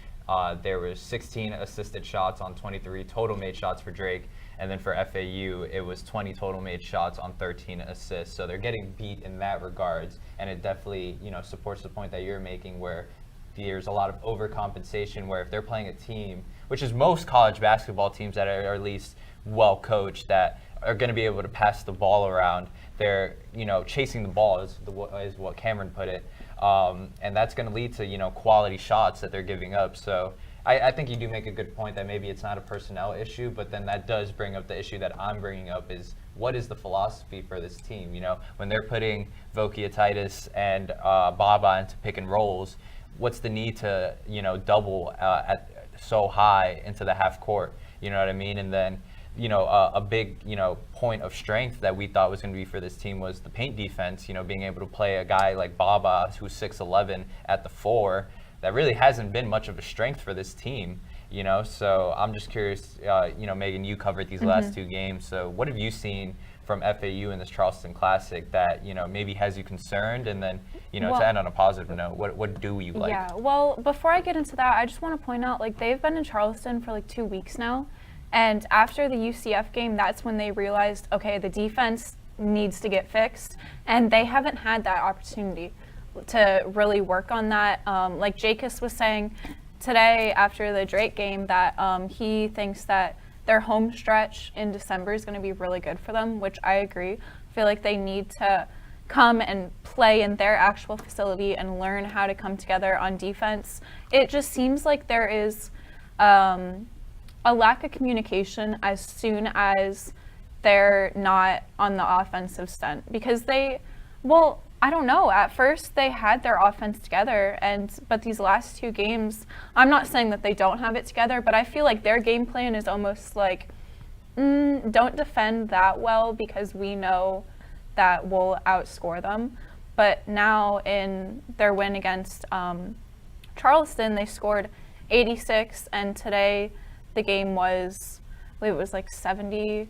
there was 16 assisted shots on 23 total made shots for Drake. And then for FAU, it was 20 total made shots on 13 assists. So they're getting beat in that regards. And it definitely, supports the point that you're making, where there's a lot of overcompensation, where if they're playing a team, which is most college basketball teams that are at least well coached, that are going to be able to pass the ball around, they're, chasing the ball is what Cameron put it. And that's going to lead to, quality shots that they're giving up. So I think you do make a good point that maybe it's not a personnel issue, but then that does bring up the issue that I'm bringing up, is what is the philosophy for this team? When they're putting Vokietitis and Baba into pick and rolls, what's the need to, double at so high into the half court? You know what I mean? And then, a big, point of strength that we thought was going to be for this team was the paint defense, being able to play a guy like Baba, who's 6'11", at the 4. That really hasn't been much of a strength for this team, So I'm just curious, Megan, you covered these last two games. So what have you seen from FAU in this Charleston Classic that, maybe has you concerned? And then, to end on a positive note, what do you like? Yeah, well, before I get into that, I just want to point out, they've been in Charleston for 2 weeks now. And after the UCF game, that's when they realized, okay, the defense needs to get fixed. And they haven't had that opportunity to really work on that. Like Jacobs was saying today after the Drake game, that he thinks that their home stretch in December is going to be really good for them, which I agree. I feel like they need to come and play in their actual facility and learn how to come together on defense. It just seems like there is a lack of communication as soon as they're not on the offensive stunt, because I don't know, at first they had their offense together, but these last two games, I'm not saying that they don't have it together, but I feel like their game plan is almost like, don't defend that well because we know that we'll outscore them. But now in their win against Charleston, they scored 86, and today the game was, I believe it was 70,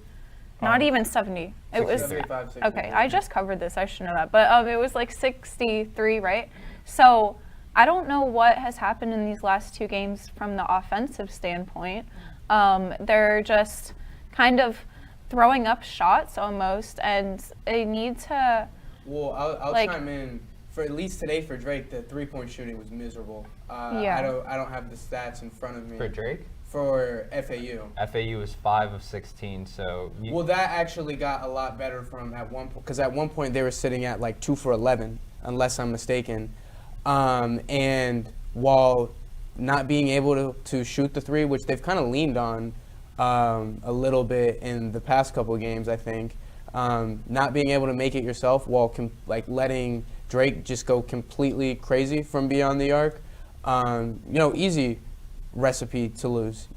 not even 70. It was 65, okay. I just covered this. I should know that, but it was 63, right? So I don't know what has happened in these last two games from the offensive standpoint. They're just kind of throwing up shots almost, and they need to. Well, I'll chime in. For at least today for Drake, the 3-point shooting was miserable. Yeah. I don't have the stats in front of me. For Drake? for FAU. FAU was 5 of 16, so Well, that actually got a lot better from at one point, because at one point they were sitting at like 2 for 11, unless I'm mistaken. And while not being able to shoot the three, which they've kind of leaned on a little bit in the past couple of games, I think, not being able to make it yourself while letting Drake just go completely crazy from beyond the arc, easy recipe to lose.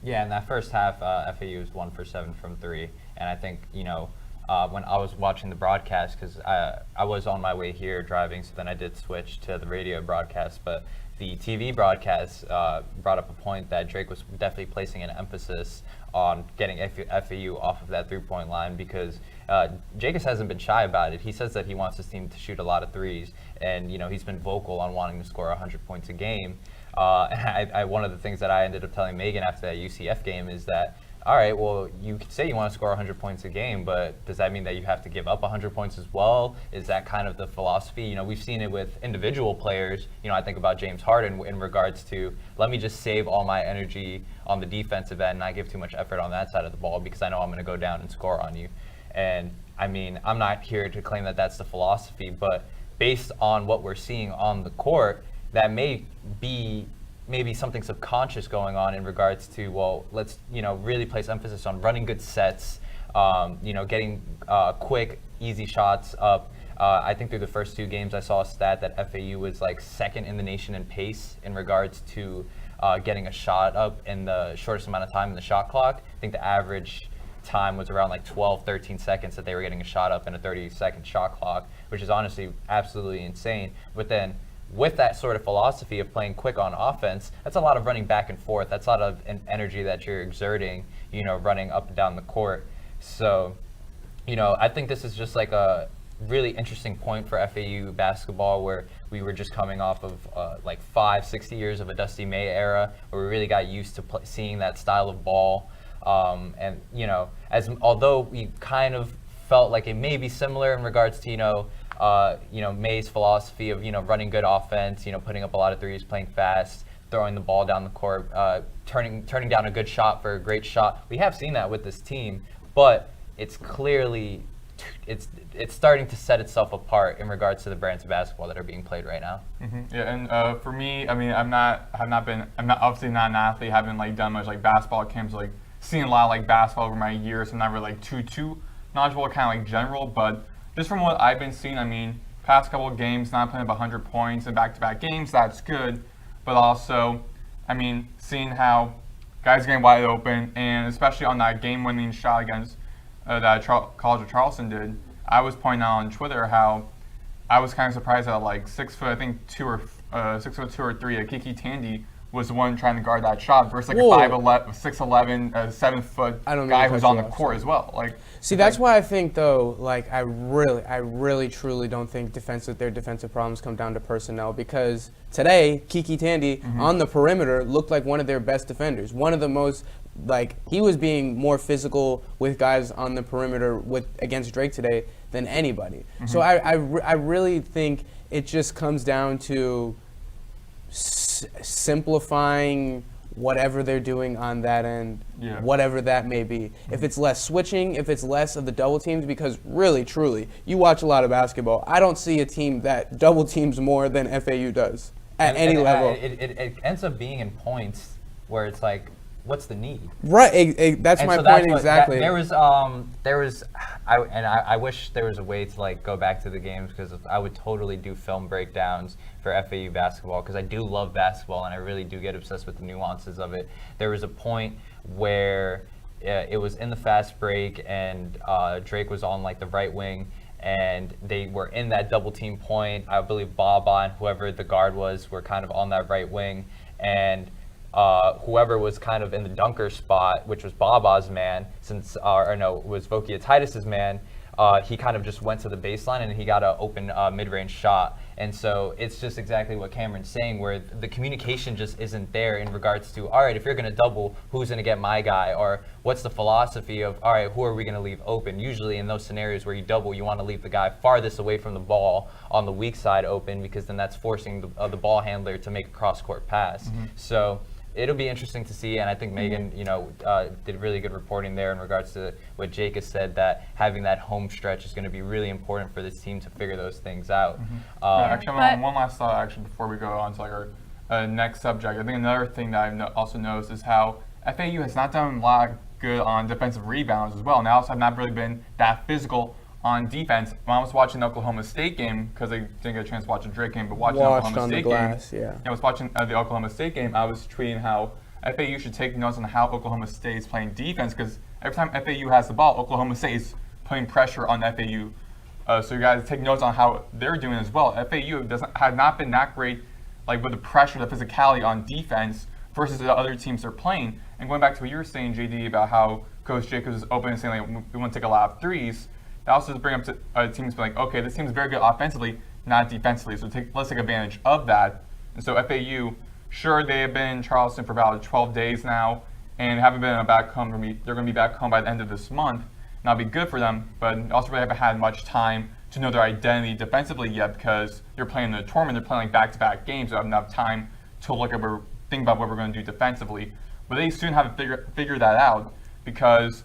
Yeah, in that first half, FAU was 1 for 7 from 3, and I think when I was watching the broadcast, because I was on my way here driving, so then I did switch to the radio broadcast, but the TV broadcast brought up a point that Drake was definitely placing an emphasis on getting FAU off of that three-point line, because Jacobs hasn't been shy about it. He says that he wants his team to shoot a lot of threes, and he's been vocal on wanting to score 100 points a game. One of the things that I ended up telling Megan after that UCF game is that, all right, well, you could say you want to score 100 points a game, but does that mean that you have to give up 100 points as well? Is that kind of the philosophy? We've seen it with individual players. I think about James Harden in regards to, let me just save all my energy on the defensive end and not give too much effort on that side of the ball because I know I'm going to go down and score on you. And, I'm not here to claim that that's the philosophy, but based on what we're seeing on the court, that may be maybe something subconscious going on in regards to, well, let's, really place emphasis on running good sets, getting quick, easy shots up. I think through the first 2 games, I saw a stat that FAU was like 2nd in the nation in pace in regards to getting a shot up in the shortest amount of time in the shot clock. I think the average time was around like 12, 13 seconds that they were getting a shot up in a 30-second shot clock, which is honestly absolutely insane. But then with that sort of philosophy of playing quick on offense, that's a lot of running back and forth. That's a lot of energy that you're exerting, running up and down the court. So, I think this is just like a really interesting point for FAU basketball, where we were just coming off of 60 years of a Dusty May era, where we really got used to seeing that style of ball. Although we kind of felt like it may be similar in regards to, May's philosophy of, running good offense, putting up a lot of threes, playing fast, throwing the ball down the court, turning down a good shot for a great shot. We have seen that with this team, but it's clearly, it's starting to set itself apart in regards to the brands of basketball that are being played right now. Mm-hmm. Yeah, and for me, I'm not obviously not an athlete, haven't done much basketball camps, seen a lot of basketball over my years. I'm not really too knowledgeable, kind of general, but just from what I've been seeing, past couple of games, not putting up 100 points in back-to-back games, that's good. But also, seeing how guys are getting wide open, and especially on that game-winning shot against that College of Charleston did, I was pointing out on Twitter how I was kind of surprised that 6'2" or 3, Kiki Tandy was the one trying to guard that shot versus a 5'11", 6'11", 7-foot guy who's on the court as well. See, that's why I think, though, I really, truly don't think their defensive problems come down to personnel, because today, Kiki Tandy on the perimeter looked like one of their best defenders. One of the most, he was being more physical with guys on the perimeter against Drake today than anybody. So I really think it just comes down to simplifying whatever they're doing on that end, whatever that may be. If it's less switching, if it's less of the double teams, because really, truly, you watch a lot of basketball, I don't see a team that double teams more than FAU does at any level. It ends up being in points where it's what's the need? Right, that's my point exactly. I wish there was a way to go back to the games, because I would totally do film breakdowns for FAU basketball, because I do love basketball and I really do get obsessed with the nuances of it. There was a point where it was in the fast break and Drake was on the right wing, and they were in that double team point. I believe Baba and whoever the guard was were kind of on that right wing, and whoever was kind of in the dunker spot, which was Baba's man, was Vokia Titus's man, he kind of just went to the baseline and he got an open mid-range shot. And so it's just exactly what Cameron's saying, where the communication just isn't there in regards to, all right, if you're going to double, who's going to get my guy? Or what's the philosophy of, all right, who are we going to leave open? Usually in those scenarios where you double, you want to leave the guy farthest away from the ball on the weak side open, because then that's forcing the ball handler to make a cross-court pass. So it'll be interesting to see, and I think Megan, did really good reporting there in regards to what Jake has said, that having that home stretch is going to be really important for this team to figure those things out. Actually, one last thought, actually, before we go on to like our next subject. I think another thing that I've also noticed is how FAU has not done a lot good on defensive rebounds as well, and they also have not really been that physical on defense. When I was watching the Oklahoma State game, because I didn't get a chance to watch the Drake game, but watching the Oklahoma State game, I was watching the Oklahoma State game, I was tweeting how FAU should take notes on how Oklahoma State is playing defense, because every time FAU has the ball, Oklahoma State is putting pressure on FAU. So you guys take notes on how they're doing as well. FAU have not been that great, like with the pressure, the physicality on defense versus the other teams they're playing. And going back to what you were saying, JD, about how Coach Jacobs is open and saying like we want to take a lot of threes. That also bring up to teams like, okay, this team is very good offensively, not defensively, so let's take advantage of that. And so FAU, sure, they have been in Charleston for about 12 days now and haven't been back home. They're going to be back home by the end of this month, and that'll be good for them, but also really haven't had much time to know their identity defensively yet, because they're playing the tournament, they're playing like back-to-back games, so they have enough time to think about what we're going to do defensively. But they soon have to figure that out, because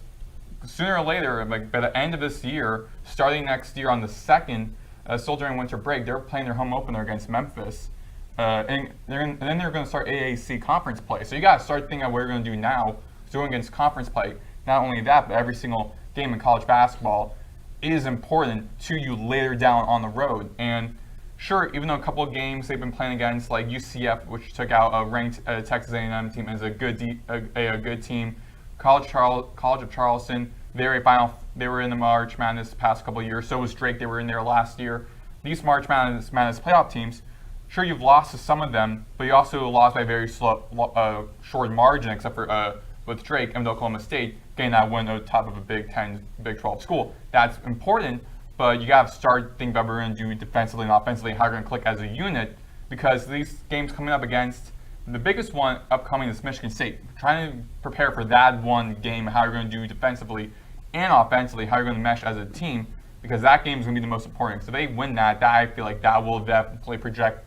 sooner or later, like by the end of this year, starting next year on the 2nd, still during winter break, they're playing their home opener against Memphis. And then they're going to start AAC conference play. So you got to start thinking of what you're going to do now, doing against conference play. Not only that, but every single game in college basketball is important to you later down on the road. And sure, even though a couple of games they've been playing against, like UCF, which took out a ranked Texas A&M team as a good team, College of Charleston, they were in the March Madness the past couple of years. So was Drake. They were in there last year. These March Madness playoff teams, sure, you've lost to some of them, but you also lost by a very short margin, except for with Drake and Oklahoma State getting that win on top of a Big 10, Big 12 school. That's important, but you got to start thinking about what we're going to do defensively and offensively, how we're going to click as a unit, because these games coming up against the biggest one upcoming is Michigan State. Trying to prepare for that one game, how you're going to do defensively and offensively, how you're going to mesh as a team, because that game is going to be the most important. So if they win that, I feel like that will definitely project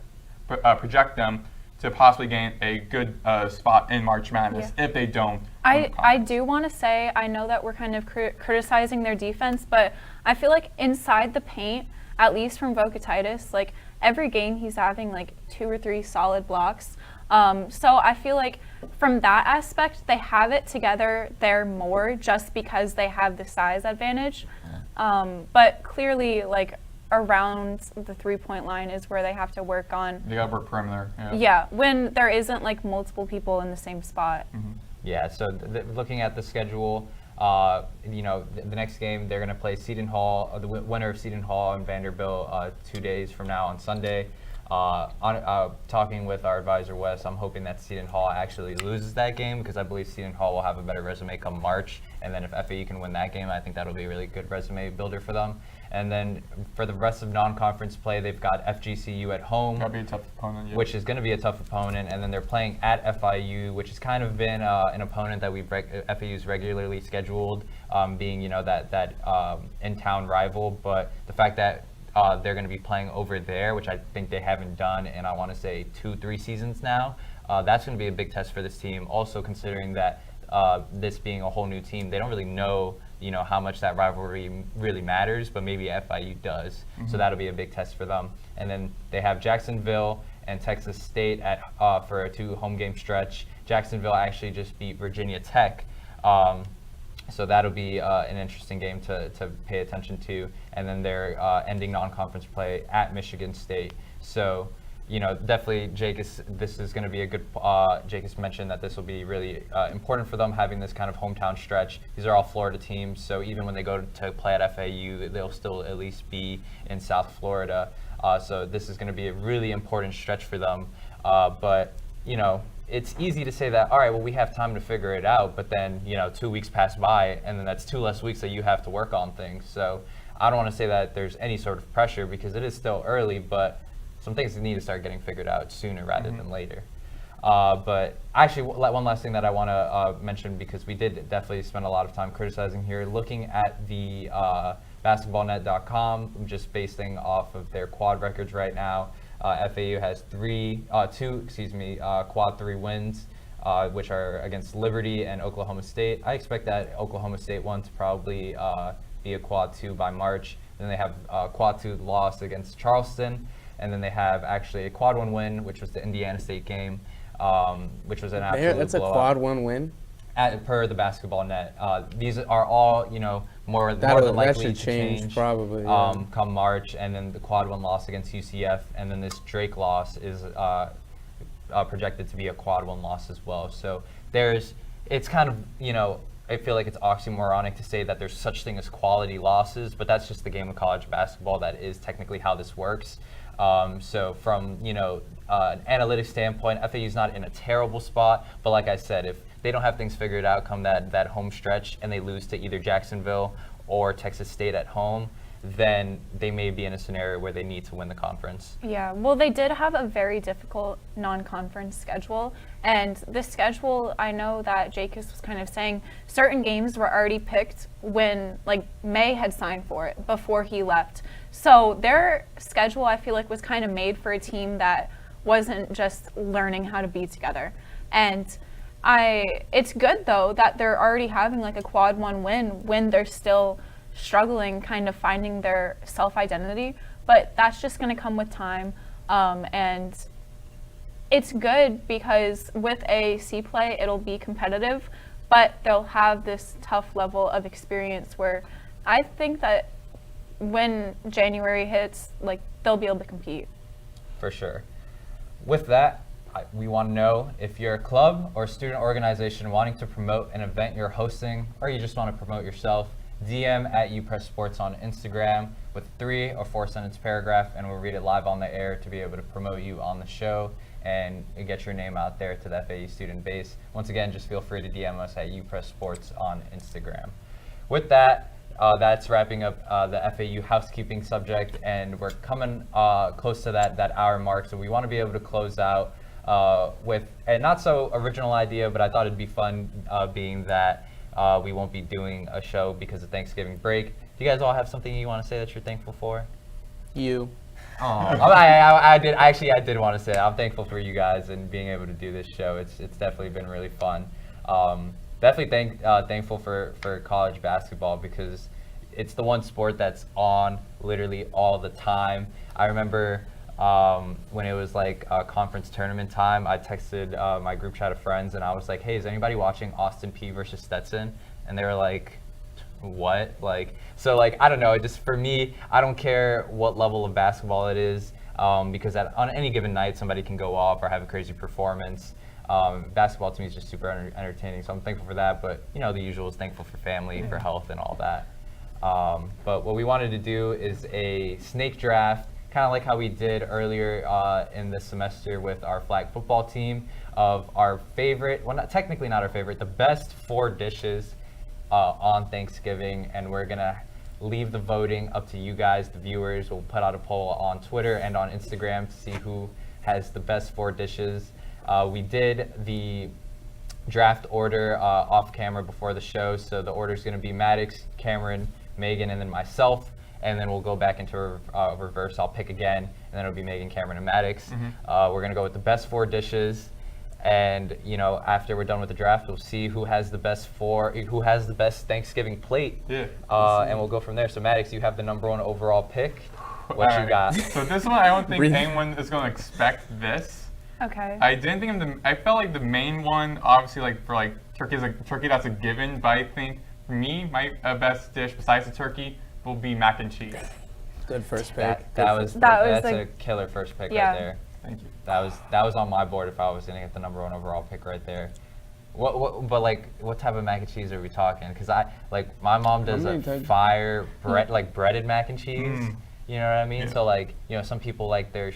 them to possibly gain a good spot in March Madness. If they don't. I do want to say, I know that we're kind of criticizing their defense, but I feel like inside the paint, at least from Vocatitis, like every game he's having like 2 or 3 solid blocks. So I feel like from that aspect, they have it together there more just because they have the size advantage. But clearly, like around the 3-point line is where they have to work on. They got to work perimeter. Yeah, when there isn't like multiple people in the same spot. Mm-hmm. Yeah, so looking at the schedule, the next game they're going to play Seton Hall, the winner of Seton Hall and Vanderbilt 2 days from now on Sunday. Talking with our advisor Wes, I'm hoping that Seton Hall actually loses that game, because I believe Seton Hall will have a better resume come March, and then if FAU can win that game, I think that'll be a really good resume builder for them. And then for the rest of non-conference play, they've got FGCU at home, That'll be a tough opponent, yeah. which is going to be a tough opponent, and then they're playing at FIU, which has kind of been an opponent that FAU's regularly scheduled, being that in-town rival. But the fact that they're going to be playing over there, which I think they haven't done in, I want to say, 2-3 seasons now. That's going to be a big test for this team. Also, considering that this being a whole new team, they don't really know, how much that rivalry really matters, but maybe FIU does. Mm-hmm. So that'll be a big test for them. And then they have Jacksonville and Texas State for a 2 home game stretch. Jacksonville actually just beat Virginia Tech. So that'll be an interesting game to pay attention to. And then they're ending non-conference play at Michigan State. So, definitely this is going to be a good, Jake has mentioned that this will be really important for them, having this kind of hometown stretch. These are all Florida teams, so even when they go to play at FAU, they'll still at least be in South Florida. So this is going to be a really important stretch for them. But, it's easy to say that, all right, well, we have time to figure it out, but then, 2 weeks pass by, and then that's 2 less weeks that you have to work on things. So I don't want to say that there's any sort of pressure, because it is still early, but some things need to start getting figured out sooner rather than later. But actually, one last thing that I want to mention, because we did definitely spend a lot of time criticizing here, looking at the basketballnet.com, just basing off of their quad records right now. FAU has quad 3 wins. which are against Liberty and Oklahoma State. I expect that Oklahoma State one to probably be a quad 2 by March. Then they have a quad 2 loss against Charleston, and then they have actually a quad 1 win, which was the Indiana State game, which was an absolute That's a blowout. quad 1 win? Per the basketball net. These are all, more than That likely should to change probably. Yeah. come March, and then the quad 1 loss against UCF, and then this Drake loss is projected to be a quad 1 loss as well. So it's kind of, I feel like it's oxymoronic to say that there's such thing as quality losses, but that's just the game of college basketball. That is technically how this works. So from, an analytics standpoint, FAU's not in a terrible spot, but like I said, if they don't have things figured out come that home stretch and they lose to either Jacksonville or Texas State at home, then they may be in a scenario where they need to win the conference. Yeah, well, they did have a very difficult non-conference schedule, and the schedule, I know that Jacobs was kind of saying certain games were already picked when, May had signed for it before he left. So their schedule, I feel like, was kind of made for a team that wasn't just learning how to be together. And it's good, though, that they're already having, a quad 1 win when they're still struggling, kind of finding their self-identity, but that's just going to come with time, and it's good because with a C play it'll be competitive, but they'll have this tough level of experience where I think that when January hits, they'll be able to compete. For sure. With that, we want to know if you're a club or student organization wanting to promote an event you're hosting, or you just want to promote yourself. DM at UPress Sports on Instagram with 3 or 4 sentence paragraph, and we'll read it live on the air to be able to promote you on the show and get your name out there to the FAU student base. Once again, just feel free to DM us at UPress Sports on Instagram. With that, that's wrapping up the FAU housekeeping subject, and we're coming close to that hour mark, so we want to be able to close out with a not so original idea, but I thought it'd be fun being that we won't be doing a show because of Thanksgiving break. Do you guys all have something you want to say that you're thankful for? You. Oh, I did want to say I'm thankful for you guys and being able to do this show. It's definitely been really fun. Definitely thankful for college basketball because it's the one sport that's on literally all the time. I remember when it was conference tournament time, I texted my group chat of friends and I was like, hey, is anybody watching Austin Peay versus Stetson? And they were like, what? So I don't know, just for me, I don't care what level of basketball it is, because on any given night, somebody can go off or have a crazy performance. Basketball to me is just super entertaining, so I'm thankful for that, but the usual is thankful for family, for health and all that. But what we wanted to do is a snake draft, kind of like how we did earlier in the semester with our flag football team, of our favorite, well, technically not our favorite, the best 4 dishes on Thanksgiving, and we're gonna leave the voting up to you guys, the viewers. We'll put out a poll on Twitter and on Instagram to see who has the best 4 dishes. We did the draft order off camera before the show, so the order is gonna be Maddox, Cameron, Megan, and then myself. And then we'll go back into reverse. I'll pick again, and then it'll be Megan, Cameron, and Maddox. We're gonna go with the best 4 dishes, and after we're done with the draft, we'll see who has the best Thanksgiving plate. Yeah. And we'll go from there. So Maddox, you have the number 1 overall pick. What you got? So this one, I don't think anyone is gonna expect this. Okay. I didn't think I felt like the main one, obviously, for turkey is turkey, that's a given. But I think for me, my best dish besides the turkey will be mac and cheese. Good first pick. That's a killer first pick right there. Thank you. That was on my board if I was gonna get the number 1 overall pick right there. What type of mac and cheese are we talking? Because my mom does a fire breaded mac and cheese. You know what I mean? Yeah. So some people like their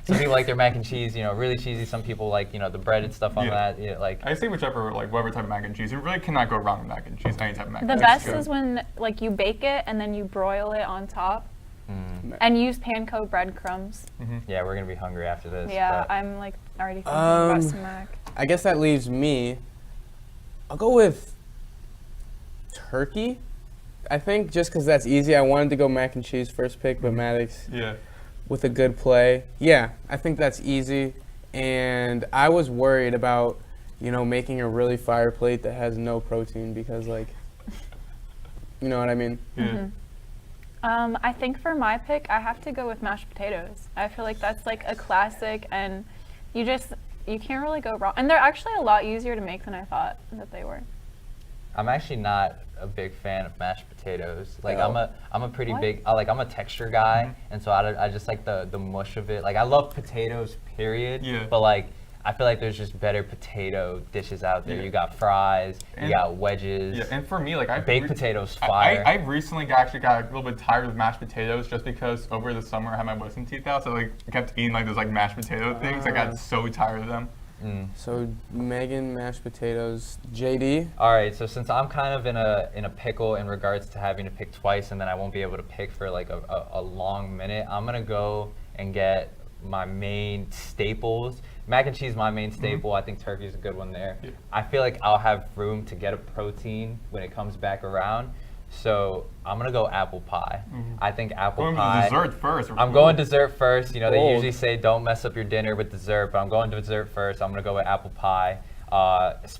some people like their mac and cheese, really cheesy. Some people like the breaded stuff on that. I say whatever type of mac and cheese. You really cannot go wrong with mac and cheese. Any type of mac and cheese. The best is when you bake it and then you broil it on top. And use panko breadcrumbs. Yeah, we're gonna be hungry after this. Yeah, but I'm already thinking about some mac. I guess that leaves me. I'll go with turkey. I think just because that's easy. I wanted to go mac and cheese first pick, but Maddox with a good play. Yeah, I think that's easy. and I was worried about, making a really fire plate that has no protein because, like, you know what I mean? Yeah. I think for my pick, I have to go with mashed potatoes. I feel like that's like a classic, and you can't really go wrong. And they're actually a lot easier to make than I thought that they were. I'm actually not a big fan of mashed potatoes. Like Oh. I'm a pretty What? big I'm a texture guy, and so I just like the mush of it. Like I love potatoes, period. Yeah. But like I feel like there's just better potato dishes out there. Yeah. You got fries, you And- got wedges. Yeah, and for me, like Baked potatoes, fire. I recently actually got a little bit tired of mashed potatoes just because over the summer I had my wisdom teeth out, so like I kept eating like those like mashed potato things. I got so tired of them. So Megan, mashed potatoes. JD. All right, so since I'm kind of in a pickle in regards to having to pick twice, and then I won't be able to pick for like a long minute, I'm gonna go and get my main staples. Mac and cheese, my main staple. I think turkey's a good one there. Yeah. I feel like I'll have room to get a protein when it comes back around. So I'm gonna go apple pie. I think apple Going pie. with dessert first. I'm going dessert first. You know, they Bold. usually say don't mess up your dinner with dessert, but I'm going dessert first. I'm gonna go with apple pie.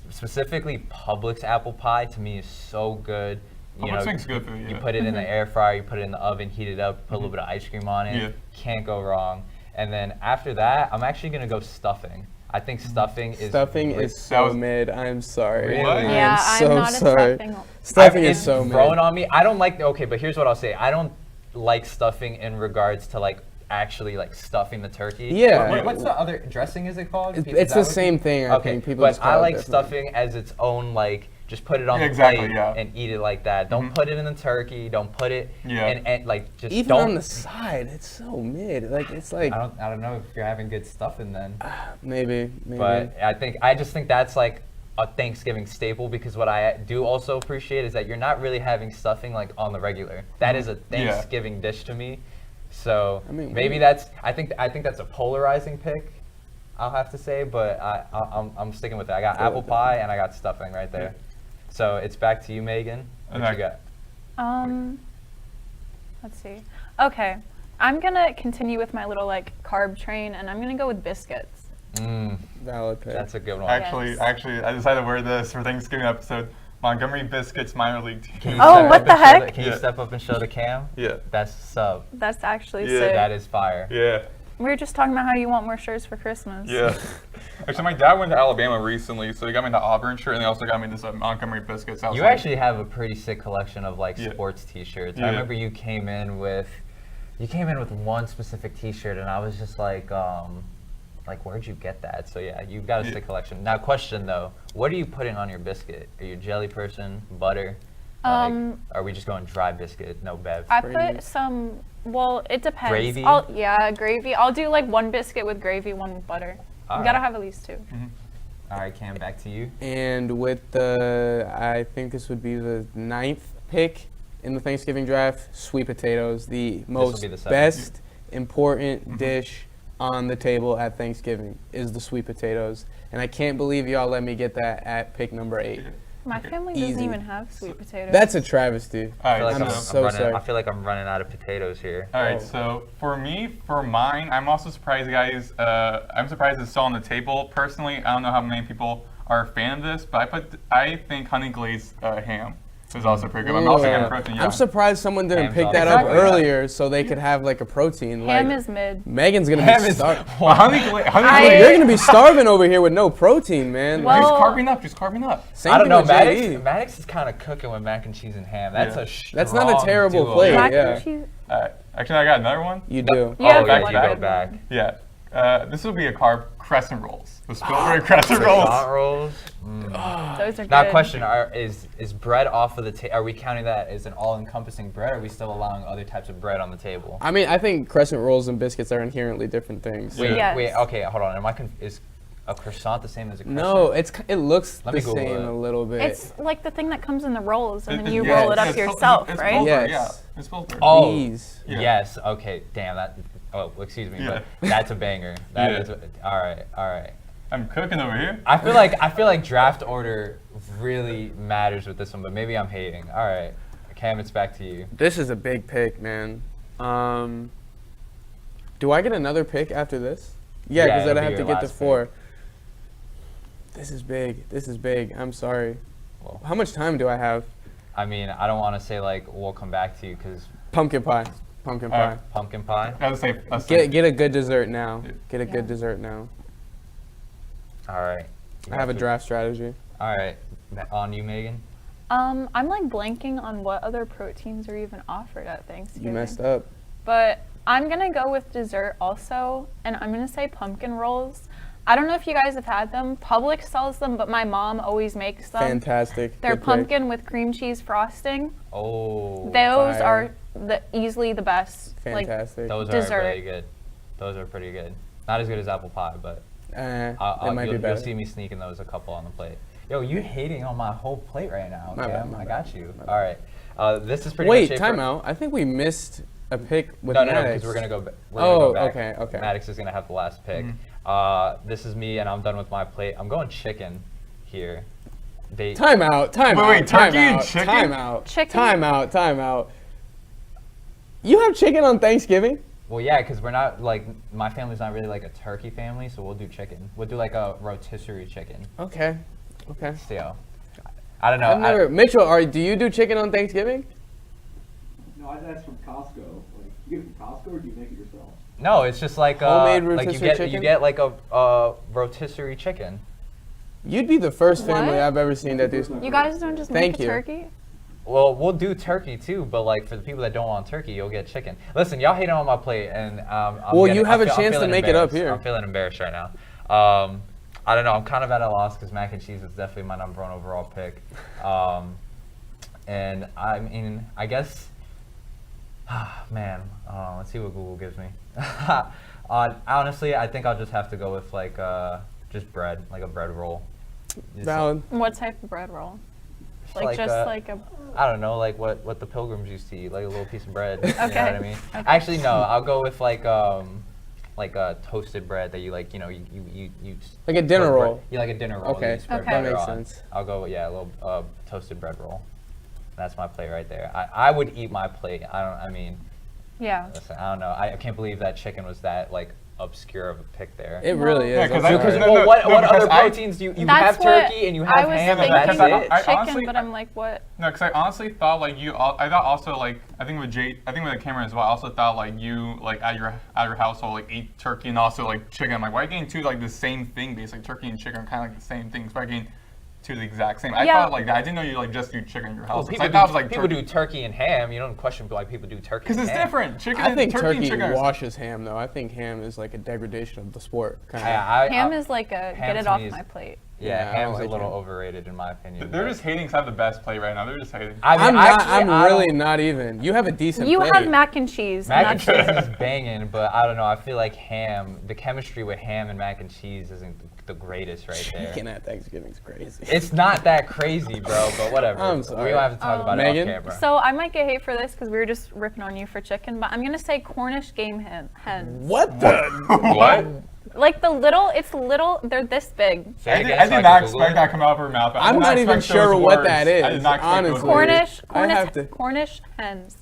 Specifically, Publix apple pie to me is so good. Publix thing's good for you, You yeah. put it in the air fryer, you put it in the oven, heat it up, put a little bit of ice cream on it. Yeah. Can't go wrong. And then after that, I'm actually gonna go stuffing. I think stuffing is Stuffing great. is so was- mid. I'm sorry. Really? What? I Yeah, am so I'm not sorry. a stuffing. Stuffing It's is so mid. growing on me. I don't like. Okay, but here's what I'll say. I don't like stuffing in regards to like actually like stuffing the turkey. Yeah. What's the other dressing? Is it called? It's Is the that what same thing. I Okay, think people but just call I it like different. stuffing as its own like. Just put it on Yeah, the exactly, plate yeah. and eat it like that. Don't put it in the turkey. Don't put it Yeah. and like just Even don't. on the side, it's so mid. Like it's like I don't know if you're having good stuffing then. maybe. But I just think that's like a Thanksgiving staple because what I do also appreciate is that you're not really having stuffing like on the regular. That is a Yeah. Thanksgiving dish to me. So I mean, maybe that's I think that's a polarizing pick. I'll have to say, but I'm sticking with it. I got Go apple with it. pie and I got stuffing right there. So it's back to you, Megan. What you got? Let's see. Okay, I'm gonna continue with my little like carb train, and I'm gonna go with biscuits. valid pick. That's a good one. Actually, Yes. I decided to wear this for Thanksgiving episode. Montgomery Biscuits minor league team. Can you Oh, step what up the and show heck? Can you Yeah. step up and show the cam? Yeah. That's sub. That's actually Yeah. sick. That is fire. Yeah. We were just talking about how you want more shirts for Christmas. Yeah. Actually, my dad went to Alabama recently, so he got me the Auburn shirt, and they also got me this Montgomery Biscuits. I was You like, actually have a pretty sick collection of like Yeah. sports T-shirts. Yeah. I remember you came in with one specific T-shirt, and I was just like, where'd you get that? So yeah, you've got a Yeah. sick collection. Now, question though, what are you putting on your biscuit? Are you a jelly person? Butter? Are we just going dry biscuit? No bev. I Gravy. put some. Well, it depends. Gravy? Gravy. I'll do like one biscuit with gravy, one with butter. You All gotta right. have at least two. All right, Cam, back to you. And with I think this would be the 9th pick in the Thanksgiving draft, sweet potatoes, the most be the 7th. best important dish on the table at Thanksgiving is the sweet potatoes. And I can't believe y'all let me get that at pick number 8. My family doesn't Easy. even have sweet potatoes. That's a travesty. All I feel right, like I'm so, so sorry. I feel like I'm running out of potatoes here. all right, Oh. so for me, for mine, I'm also surprised, guys. I'm surprised it's still on the table. Personally, I don't know how many people are a fan of this, but I think honey glazed ham is also pretty good. I'm also getting protein. Yeah. I'm surprised someone didn't Ham's pick up. that up Exactly, yeah. earlier so they could have like a protein. Ham like, is mid. Megan's gonna Ham be is- starving. Well, honey I- glazed. You're gonna be starving over here with no protein, man. Well- Just carving up. Just carving up. Same I don't thing know. with JD. Maddox is kind of cooking with mac and cheese and ham. That's Yeah. a That's not a strong terrible duo. plate. Mac yeah. and cheese. Actually, I got another one. You do. You have back one to back. good back. one. Yeah. This will be a carb crescent rolls. The Spilsbury crescent Croissant rolls. rolls. Those are Now, good. question: is bread off of the table? Are we counting that as an all-encompassing bread? Or are we still allowing other types of bread on the table? I mean, I think crescent rolls and biscuits are inherently different things. Wait, Yes. Wait. Okay. Hold on. Is a croissant the same as a crescent? No, it looks Let me the Google same it. a little bit. It's like the thing that comes in the rolls, and then It- you yeah, roll it up it's yourself, it's right? Spilsbury, Yes. Yeah. It's Spilsbury. Oh. These. Yeah. Yes. Okay. Damn that. Oh, excuse me. Yeah. But that's a banger. That Yeah. is. All right. All right. I'm cooking over here. I feel like draft order really matters with this one, but maybe I'm hating. All right, Cam, it's back to you. This is a big pick, man. Do I get another pick after this? Yeah, because it'll I'd be have to your get the last 4. This is big. This is big. I'm sorry. Well, How much time do I have? I mean, I don't want to say like we'll come back to you because Pumpkin pie. Pumpkin pie. pumpkin pie. That's safe. That's safe. Get a good dessert now. Yeah. Get a good dessert now. All right. I have a draft strategy. All right. On you, Megan. I'm like blanking on what other proteins are even offered at Thanksgiving. You messed up. But I'm gonna go with dessert also, and I'm gonna say pumpkin rolls. I don't know if you guys have had them. Publix sells them, but my mom always makes them. Fantastic. They're Good pick. pumpkin with cream cheese frosting. Oh. Those fire. are easily the best. Fantastic. Those dessert. are really good. Those are pretty good. Not as good as apple pie, but It might be you'll better. see me sneaking those a couple on the plate. Yo, you hating on my whole plate right now. My bad, Cam. my I bad, got you. my bad. All right. This is pretty Wait, much it time for- out. I think we missed a pick with No, Maddox. because we're gonna go. We're Oh, gonna go back. okay, okay. Maddox is gonna have the last pick. This is me, and I'm done with my plate. I'm going chicken here. Time out. Time Wait, out. wait, time turkey and out. chicken? Time out. Chicken? Time out. Time out. You have chicken on Thanksgiving? Well, yeah, because we're not like my family's not really like a turkey family, so we'll do chicken. We'll do like a rotisserie chicken. Okay. Okay. So, I don't know. I've never. Mitchell, do you do chicken on Thanksgiving? No, that's from Costco. Like, you get it from Costco, or do you make it yourself? No, it's just like Homemade like rotisserie you chicken? get like a rotisserie chicken. You'd be the first family What? I've ever seen that do. You guys don't just Thank make a you. turkey? Well, we'll do turkey too, but like for the people that don't want turkey, you'll get chicken. Listen, y'all hating on my plate, and Well, you have a chance to make it up here. I'm feeling embarrassed right now. I don't know. I'm kind of at a loss because mac and cheese is definitely my #1 overall pick. And I mean, I guess, man, let's see what Google gives me. Honestly, I think I'll just have to go with like just bread, like a bread roll. Just- Valid. What type of bread roll? like Like just a- like a. I don't know, like what the pilgrims used to eat, like a little piece of bread. You know what Okay. I mean? Okay. Actually, no, I'll go with like a toasted bread that you like, you Like a dinner toast bread. roll. Yeah, like a dinner roll. Okay. You spread Okay. butter That makes on. sense. I'll go with, yeah, a little toasted bread roll. That's my plate right there. I would eat my plate. Yeah. Listen, I don't know. I can't believe that chicken was that like obscure of a pick there. It really Yeah, is. 'cause I'm I- sorry. because No, what no, other because I- proteins do you That's have what turkey and you I have was ham and thinking that's it? I chicken, honestly- but I'm like, what? No, because I honestly thought like I thought also like I think with the camera as well. I also thought like you like at your household like eat turkey and also like chicken. I'm like, why are you getting two like the same thing? Basically, turkey and chicken are kind of like the same things. But I getting two the exact same. I Yeah. thought like that. I didn't know you like just do chicken in your Well, house. people I thought it was like people turkey. do turkey and ham. You don't question why people do turkey. Because and it's ham. different. Chicken. I think turkey turkey and chicken are- washes ham, though. I think ham is like a degradation of the sport. Kind of. Ham is like a ham get it to off me is- my plate. Yeah, Yeah, I ham's like a little ham. overrated in my opinion. They're but- just hating because I have the best plate right now. They're just hating. I mean, I'm not. actually, I'm I really don't- not even. You have a decent. You plate. have mac and cheese. Mac and that's cheese is banging, but I don't know. I feel like ham, the chemistry with ham and mac and cheese isn't the greatest right there. Chicken at Thanksgiving's crazy. It's not that crazy, bro, but whatever. I'm sorry. We don't have to talk about Megan? it off camera. So I might get hate for this because we were just ripping on you for chicken, but I'm gonna say Cornish game hens. What the? What? Like it's little, they're this big. Say it I again did so can not Google expect it. that to come out of her mouth. I I'm did not even expect sure those what words. that is, I did not expect those honestly. words. Cornish hens.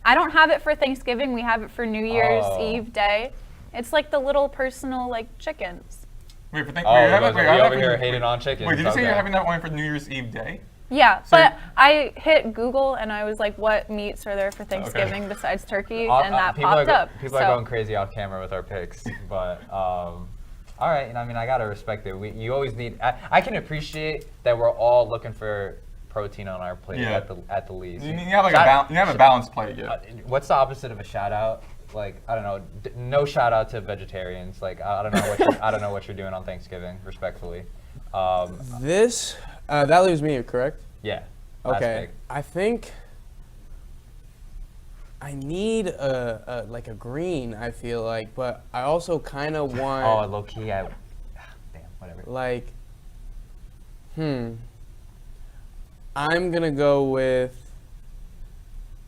I don't have it for Thanksgiving. We have it for New Year's Oh. Eve day. It's like the little personal like chickens. Wait, for Oh, you guys are over here hating on chickens. Wait, did you say you're Okay. having that one for New Year's Eve day? Yeah, So- but I hit Google and I was like, what meats are there for Thanksgiving besides turkey? And that People popped up. People are going crazy off camera with our picks, but all right. And I mean, I gotta respect it. You always need. I can appreciate that we're all looking for protein on our plate Yeah. at the least. You have like a balanced plate, yeah. What's the opposite of a shout out? Like I don't know. No shout out to vegetarians. Like I don't know what I don't know what you're doing on Thanksgiving. Respectfully. This that leaves me, correct? Yeah. last Okay. pick. I think I need a like a green. I feel like, but I also kind of want Oh, low key. Damn. Whatever. like. I'm gonna go with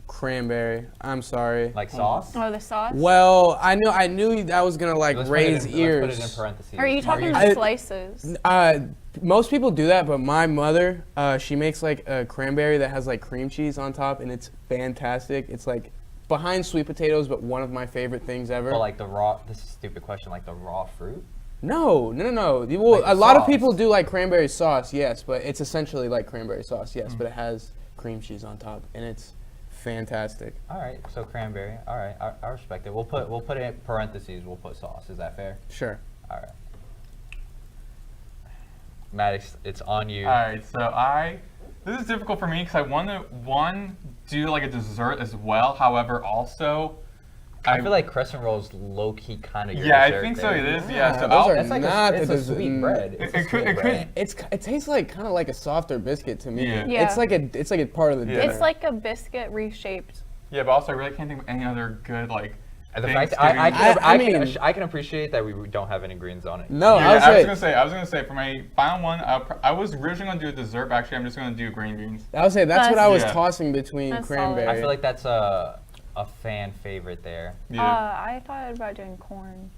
cranberry. I'm sorry. Like sauce. Oh, the sauce? Well, I knew that was gonna like Let's put it raise in- ears. Let's put it in parentheses. Are you talking I- slices? Most people do that, but my mother, she makes like a cranberry that has like cream cheese on top, and it's fantastic. It's like behind sweet potatoes, but one of my favorite things ever. But like the raw, this is a stupid question, like the raw fruit? No. Well, Like a lot of sauce. people do like cranberry sauce, yes, but it's essentially like cranberry sauce, yes, but it has cream cheese on top, and it's fantastic. All right, so cranberry. All right, I respect it. We'll put it in parentheses. We'll put sauce. Is that fair? Sure. All right. Maddox, it's on you. All right, so this is difficult for me because I want to do like a dessert as well. However, also I feel like crescent rolls low key kind of. Yeah, I think so. It is. Yeah. So those are It's like not it's the a sweet bread. It's a It could- sweet it bread. could- It tastes like kind of like a softer biscuit to me. Yeah. Yeah. It's like a part of the Yeah. dinner. It's like a biscuit reshaped. Yeah, but also I really can't think of any other good like. And the fact that Thanksgiving- I can appreciate that we don't have any greens on it. No, Yeah, I I was gonna say for my final one, I was originally gonna do a dessert, but actually I'm just gonna do green beans. I would say that's what That's- I was Yeah. tossing between That's cranberry. solid. I feel like that's a fan favorite there. Yeah. I thought about doing corn.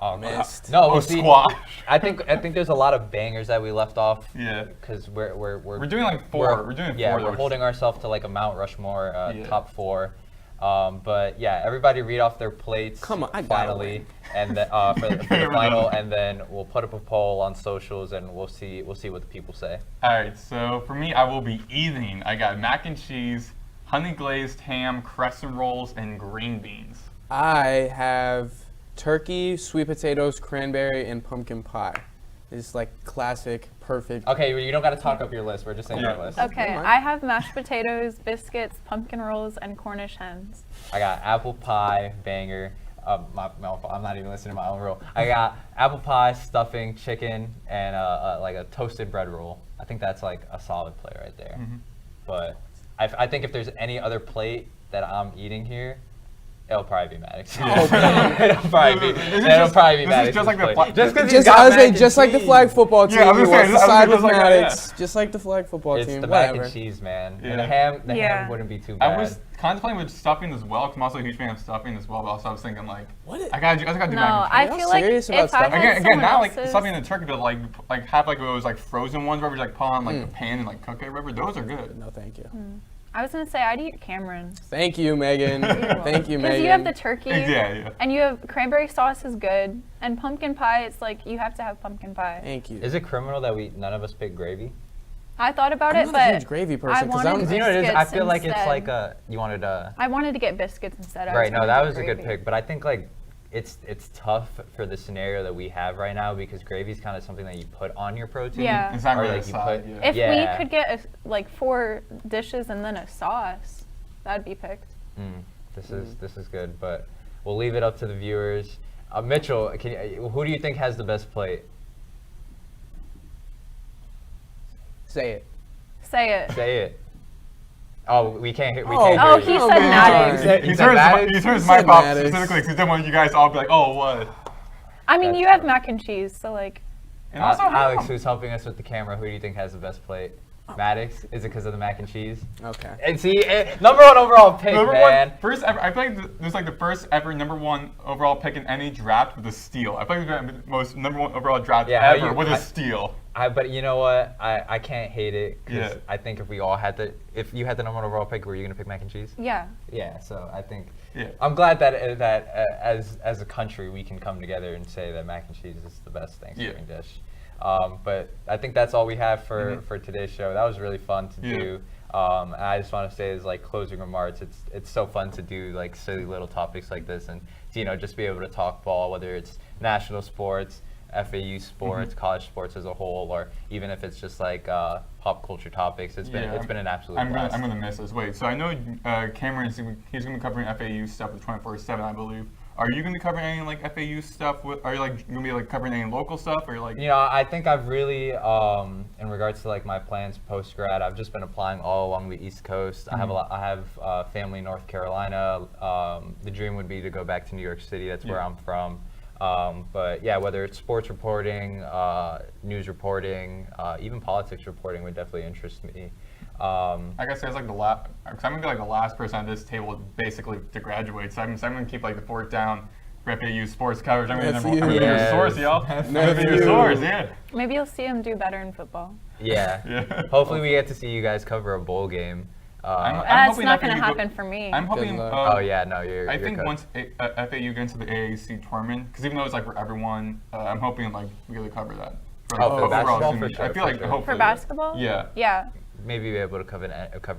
Oh, Missed. No, Oh, well, see, squash. I think there's a lot of bangers that we left off. Yeah. Because we're We're doing like 4. We're doing 4. Yeah, we're though. holding ourselves to like a Mount Rushmore Yeah. top 4. But yeah, everybody read off their plates. Come on, I got finally, and then for the final, and then we'll put up a poll on socials, and we'll see what the people say. All right, so for me, I will be eating. I got mac and cheese, honey glazed ham, crescent rolls, and green beans. I have turkey, sweet potatoes, cranberry, and pumpkin pie. It's like classic, perfect. Okay, you don't got to talk up your list. We're just saying Yeah. your list. Okay, Never mind. I have mashed potatoes, biscuits, pumpkin rolls, and Cornish hens. I got apple pie, banger. My fault, I'm not even listening to my own roll. I got apple pie, stuffing, chicken, and like a toasted bread roll. I think that's like a solid play right there. But I think if there's any other plate that I'm eating here, it'll probably be Maddox. It'll probably be this is just like the plate. fla- Just because Just, I was saying, just like the flag football team, Yeah, I was he gonna say, wants to I was side just with like that, Maddox. Just like the flag football It's team, the mac whatever. and cheese, man. Yeah. And the ham Yeah. wouldn't be too bad. I was contemplating with stuffing as well, because I'm also a huge fan of stuffing as well. But also I was thinking like, What is- I gotta do No, mac and I cheese. feel like serious about if I stuffing? had Again, someone not like else's, stuffing in the turkey, but like have like those like frozen ones where we like put on like a pan and like cook it, or whatever. Those are good. No, thank you. I was gonna say I'd eat Cameron. Thank you, Megan. Thank you, Because Megan. you have the turkey, Yeah. and you have cranberry sauce is good, and pumpkin pie. It's like you have to have pumpkin pie. Thank you. Is it criminal that none of us picked gravy? I thought about I'm it, not a but huge gravy I person because I wanted don't. You know what it is? I biscuits feel like it's instead. like you wanted a. I wanted to get biscuits instead. I Right, no, wanted that to was get a good gravy. pick, but I think like it's tough for the scenario that we have right now because gravy is kind of something that you put on your protein. Yeah. It's not Or, really like, a you side. put- Yeah. If Yeah. we could get like 4 dishes and then a sauce, that'd be picked. This is good, but we'll leave it up to the viewers. Mitchell, who do you think has the best plate? Say it. Say it. Say it. Oh, we can't hear. We Oh, can't Oh, hear he you. said Maddox. said- He he said turns Maddox? he turns He my said pop Maddox. specifically because then when you guys all be like, oh what? I mean, That's you have tough. mac and cheese, so like, And also Alex, ham. who's helping us with the camera, who do you think has the best plate? Maddox? Is it because of the mac and cheese? Okay. And see, number 1 overall pick, Number man. one, first ever. I feel like this is like the first ever number 1 overall pick in any draft with a steal. I feel like it's the most number 1 overall draft Yeah, ever with I- a steal. But you know what? I can't hate it because Yeah. I think if you had the number 1 overall pick, were you gonna pick mac and cheese? yeah. Yeah. So I think Yeah. I'm glad that as a country we can come together and say that mac and cheese is the best Thanksgiving dish. But I think that's all we have for today's show. That was really fun to Yeah. do. And I just want to say as like closing remarks, it's so fun to do like silly little topics like this and to, just be able to talk ball, whether it's national sports, FAU sports, college sports as a whole, or even if it's just like pop culture topics. It's been an absolute blast. I'm gonna miss this. Wait, so I know Cameron he's gonna be covering FAU stuff with 24/7, I believe. Are you gonna be covering any like FAU stuff? Are you like gonna be like covering any local stuff? Or like I think I've really, in regards to like my plans post grad, I've just been applying all along the East Coast. I have family in North Carolina. The dream would be to go back to New York City. That's where I'm from. But yeah, whether it's sports reporting, news reporting, even politics reporting would definitely interest me. I guess there's like the last, because I'm gonna be like the last person at this table basically to graduate. So I'm gonna keep like the fort down for FAU sports coverage. I'm gonna be your Yes. source, y'all. I'm gonna be your source, yeah. Maybe you'll see him do better in football. Yeah. Yeah. Hopefully we get to see you guys cover a bowl game. That's hoping not going to FAU happen for me. I'm hoping. luck. Oh yeah, no, you're. I think good. once FAU gets into the AAC tournament, because even though it's like for everyone, I'm hoping like we get to cover that. For, Oh, for overall basketball, student for media. sure, I feel for like sure. hopefully. For basketball? Yeah. Yeah. Maybe be able to cover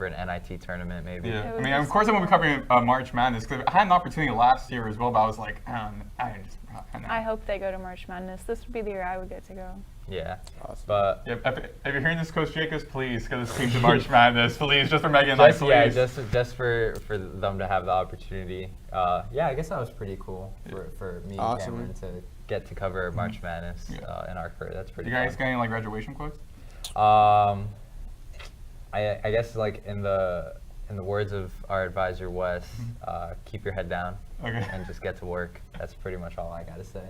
an NIT tournament, maybe. Yeah. would I mean, be of course, I won't be covering March Madness because I had an opportunity last year as well, but I was like, I just. I hope they go to March Madness. This would be the year I would get to go. Yeah. Awesome. But Yeah, if you're hearing this, Coach Jacobs, please get this team to March Madness, please, just for Megan and I, just, yeah, please. just for them to have the opportunity. Yeah, I guess that was pretty cool for me Awesome. and Cameron to get to cover March Madness Yeah. in our career. That's pretty. You guys fun. got any like graduation quotes? I guess like in the words of our advisor Wes, keep your head down Okay. and just get to work. That's pretty much all I gotta say.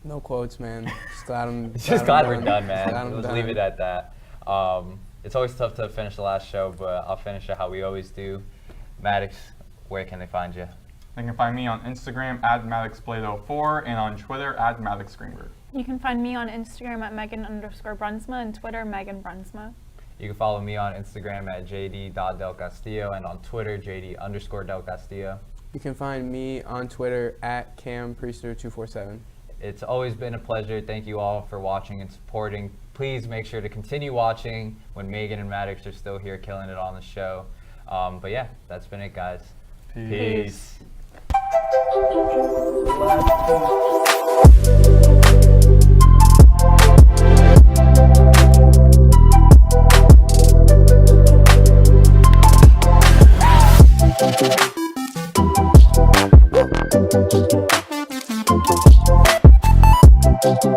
No quotes, man. Just glad I'm. Just glad we're done, man. Glad I'm Let's done. leave it at that. It's always tough to finish the last show, but I'll finish it how we always do. Maddox, where can they find you? They can find me on Instagram at MaddoxBlade04 and on Twitter at Maddox Greenberg. You can find me on Instagram at Megan_Brunsma and Twitter Megan Brunsma. You can follow me on Instagram at jd.delcastillo and on Twitter jd_Delcastillo. You can find me on Twitter at CamPriester247. It's always been a pleasure. Thank you all for watching and supporting. Please make sure to continue watching when Megan and Maddox are still here killing it on the show. But yeah, that's been it, guys. Peace. Peace.